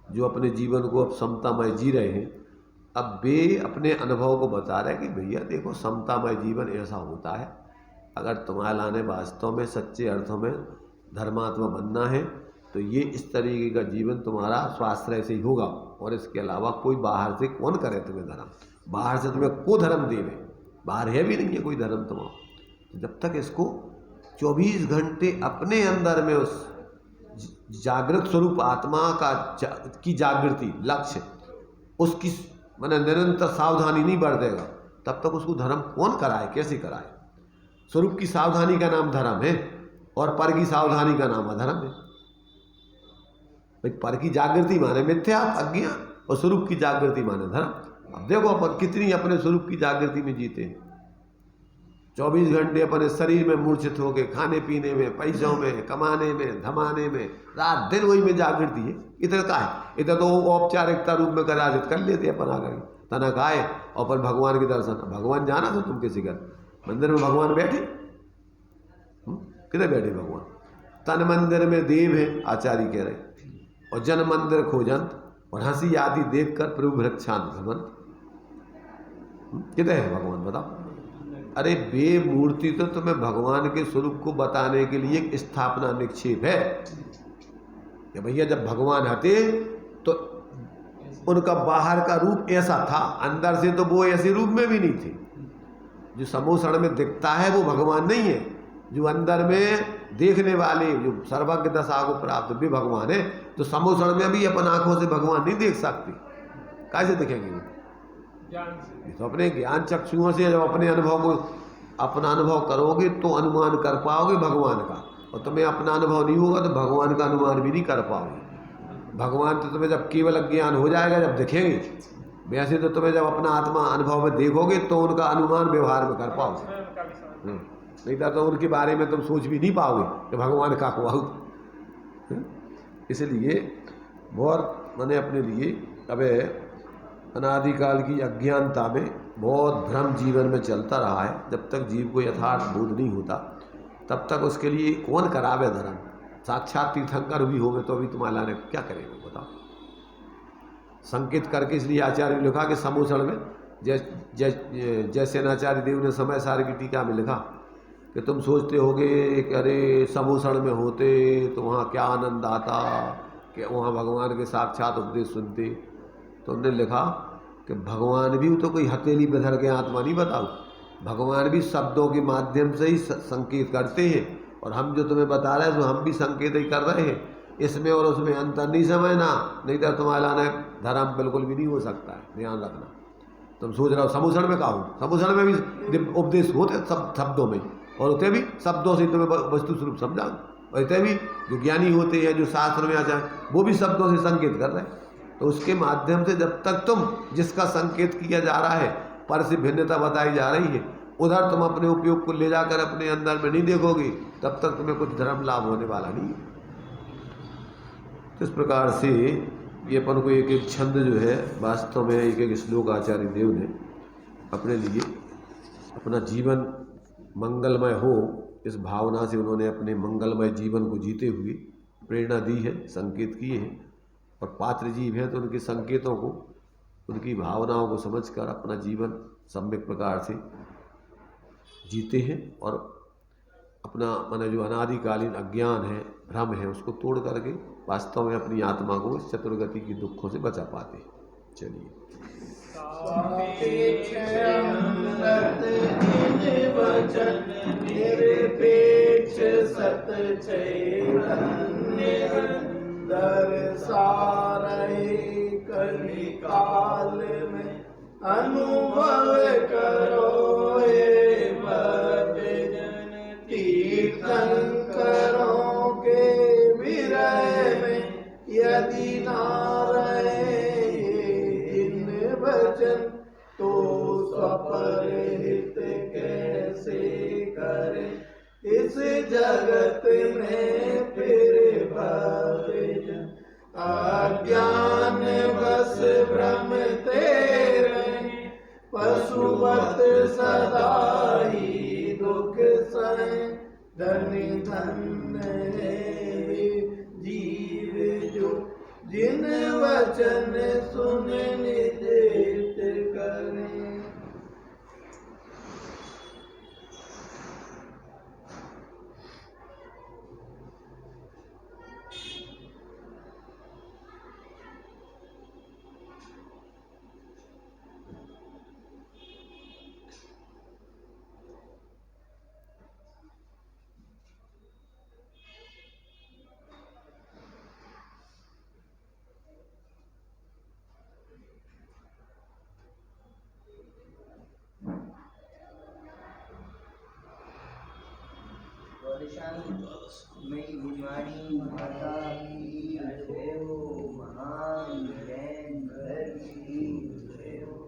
जो अपने जीवन को अब समतामय जी रहे हैं, अब वे अपने अनुभव को बता रहे हैं कि भैया देखो समतामय जीवन ऐसा होता है। अगर तुम्हारे लाने वास्तव में सच्चे अर्थों में धर्मात्मा बनना है तो ये इस तरीके का जीवन तुम्हारा स्वाश्रय से ही होगा, और इसके अलावा कोई बाहर से कौन करे तुम्हें धर्म? बाहर से तुम्हें को धर्म देवे? बाहर है भी नहीं है कोई धर्म तुम्हारा। तो जब तक इसको 24 घंटे अपने अंदर में उस जागृत स्वरूप आत्मा की जागृति लक्ष्य उसकी मैंने निरंतर सावधानी नहीं बरतेगा, तब तक उसको धर्म कौन कराए, कैसे कराए? स्वरूप की सावधानी का नाम धर्म है और पर की सावधानी का नाम अधर्म है। भाई पर की जागृति माने मिथ्या अज्ञा, और स्वरूप की जागृति माने धर्म। अब देखो अपन कितनी अपने स्वरूप की जागृति में जीते हैं। 24 घंटे अपने शरीर में मूर्छित होके खाने पीने में, पैसों में, कमाने में, धमाने में, रात दिन वही में जागृति है। इधर का है, इधर तो औपचारिकता रूप में कराजित कर लेते अपन आकर तनक आए और अपन भगवान के दर्शन। भगवान जाना था तुम किसी घर मंदिर में भगवान बैठे? किधर बैठे भगवान? तन मंदिर में देव है आचार्य कह रहे, और जन मंदिर खोजंत, और हंसी आदि देख कर प्रभु वृक्षांत भ्रमंत। किधर है भगवान बताओ? अरे वे मूर्ति तो तुम्हें भगवान के स्वरूप को बताने के लिए एक स्थापना निक्षेप है कि भैया जब भगवान हटे तो उनका बाहर का रूप ऐसा था, अंदर से तो वो ऐसे रूप में भी नहीं थे। जो समोसण में दिखता है वो भगवान नहीं है, जो अंदर में देखने वाले जो सर्वज्ञ दशा को प्राप्त भी भगवान है। तो समोसण में भी अपन आंखों से भगवान नहीं देख सकते, कैसे दिखेंगे? तो अपने ज्ञान चक्षुओं से जब अपने अनुभव को अपना अनुभव करोगे तो अनुमान कर पाओगे भगवान का, और तुम्हें अपना अनुभव नहीं होगा तो भगवान का अनुमान भी नहीं कर पाओगे। भगवान तो तुम्हें जब केवल ज्ञान हो जाएगा जब दिखेंगे, वैसे तो तुम्हें जब अपना आत्मा अनुभव में देखोगे तो उनका अनुमान व्यवहार में कर पाओगे, नहीं तो उनके बारे में तुम सोच भी नहीं पाओगे कि भगवान का हुआ। इसलिए बहुत मैंने अपने लिए अब अनादिकाल की अज्ञानता में बहुत भ्रम जीवन में चलता रहा है। जब तक जीव को यथार्थ बोध नहीं होता तब तक उसके लिए कौन करावे धर्म? साक्षात तीर्थंकर भी होंगे तो अभी तुम्हारा ने क्या करेंगे बताओ? संकेत करके इसलिए आचार्य ने लिखा कि समोसण में जैसे नाचार्य देव ने समय सार की टीका में लिखा कि तुम सोचते होगे कि अरे समोसण में होते तो वहाँ क्या आनंद आता कि वहाँ भगवान के साक्षात उपदेश सुनते। तो उन्होंने लिखा कि भगवान भी तो कोई हथेली पे धर के आत्मा नहीं बताओ, भगवान भी शब्दों के माध्यम से ही संकेत करते हैं, और हम जो तुम्हें बता रहे हैं तो हम भी संकेत ही कर रहे हैं। इसमें और उसमें अंतर नहीं समझना, नहीं तो तुम्हारा ना धर्म बिल्कुल भी नहीं हो सकता है। ध्यान रखना। तुम सोच रहे हो समोसण में कहा हो, समोसण में भी उपदेश होते सब शब्दों में, और होते भी शब्दों से तुम्हें वस्तु स्वरूप समझाओ। वैसे भी जो ज्ञानी होते हैं जो शास्त्र में आ जाए वो भी शब्दों से संकेत कर रहे हैं। तो उसके माध्यम से जब तक तुम जिसका संकेत किया जा रहा है पर से भिन्नता बताई जा रही है, उधर तुम अपने उपयोग को ले जाकर अपने अंदर में नहीं देखोगे तब तक तुम्हें कुछ धर्म लाभ होने वाला नहीं है। तो इस प्रकार से ये अपन को एक एक छंद जो है वास्तव में एक एक श्लोक आचार्य देव ने अपने लिए अपना जीवन मंगलमय हो, इस भावना से उन्होंने अपने मंगलमय जीवन को जीते हुए प्रेरणा दी है, संकेत किए हैं। और पात्र जीव हैं तो उनके संकेतों को, उनकी भावनाओं को समझकर अपना जीवन सम्यक प्रकार से जीते हैं और अपना माने जो अनादिकालीन अज्ञान है, भ्रम है, उसको तोड़ करके वास्तव में अपनी आत्मा को इस चतुर्गति की दुखों से बचा पाते हैं। चलिए। निरपेक्ष सत दर्शारहे कलि काल में अनुभव करो हे भक्तजन। तीर्थंकरों के विरह में यदि ना रहे इन वचन, तो स्वपर हित कैसे करे इस जगत में फिर भक्तजन। अज्ञान बस भ्रमते रहे पशुवत सदा ही दुख सहे। धन्य धन्य है वे जीव जो जिन वचन सुन निज हित करें। मेरी गुरुवाणी माता की जय हो, महान जैन धर्म की जय हो।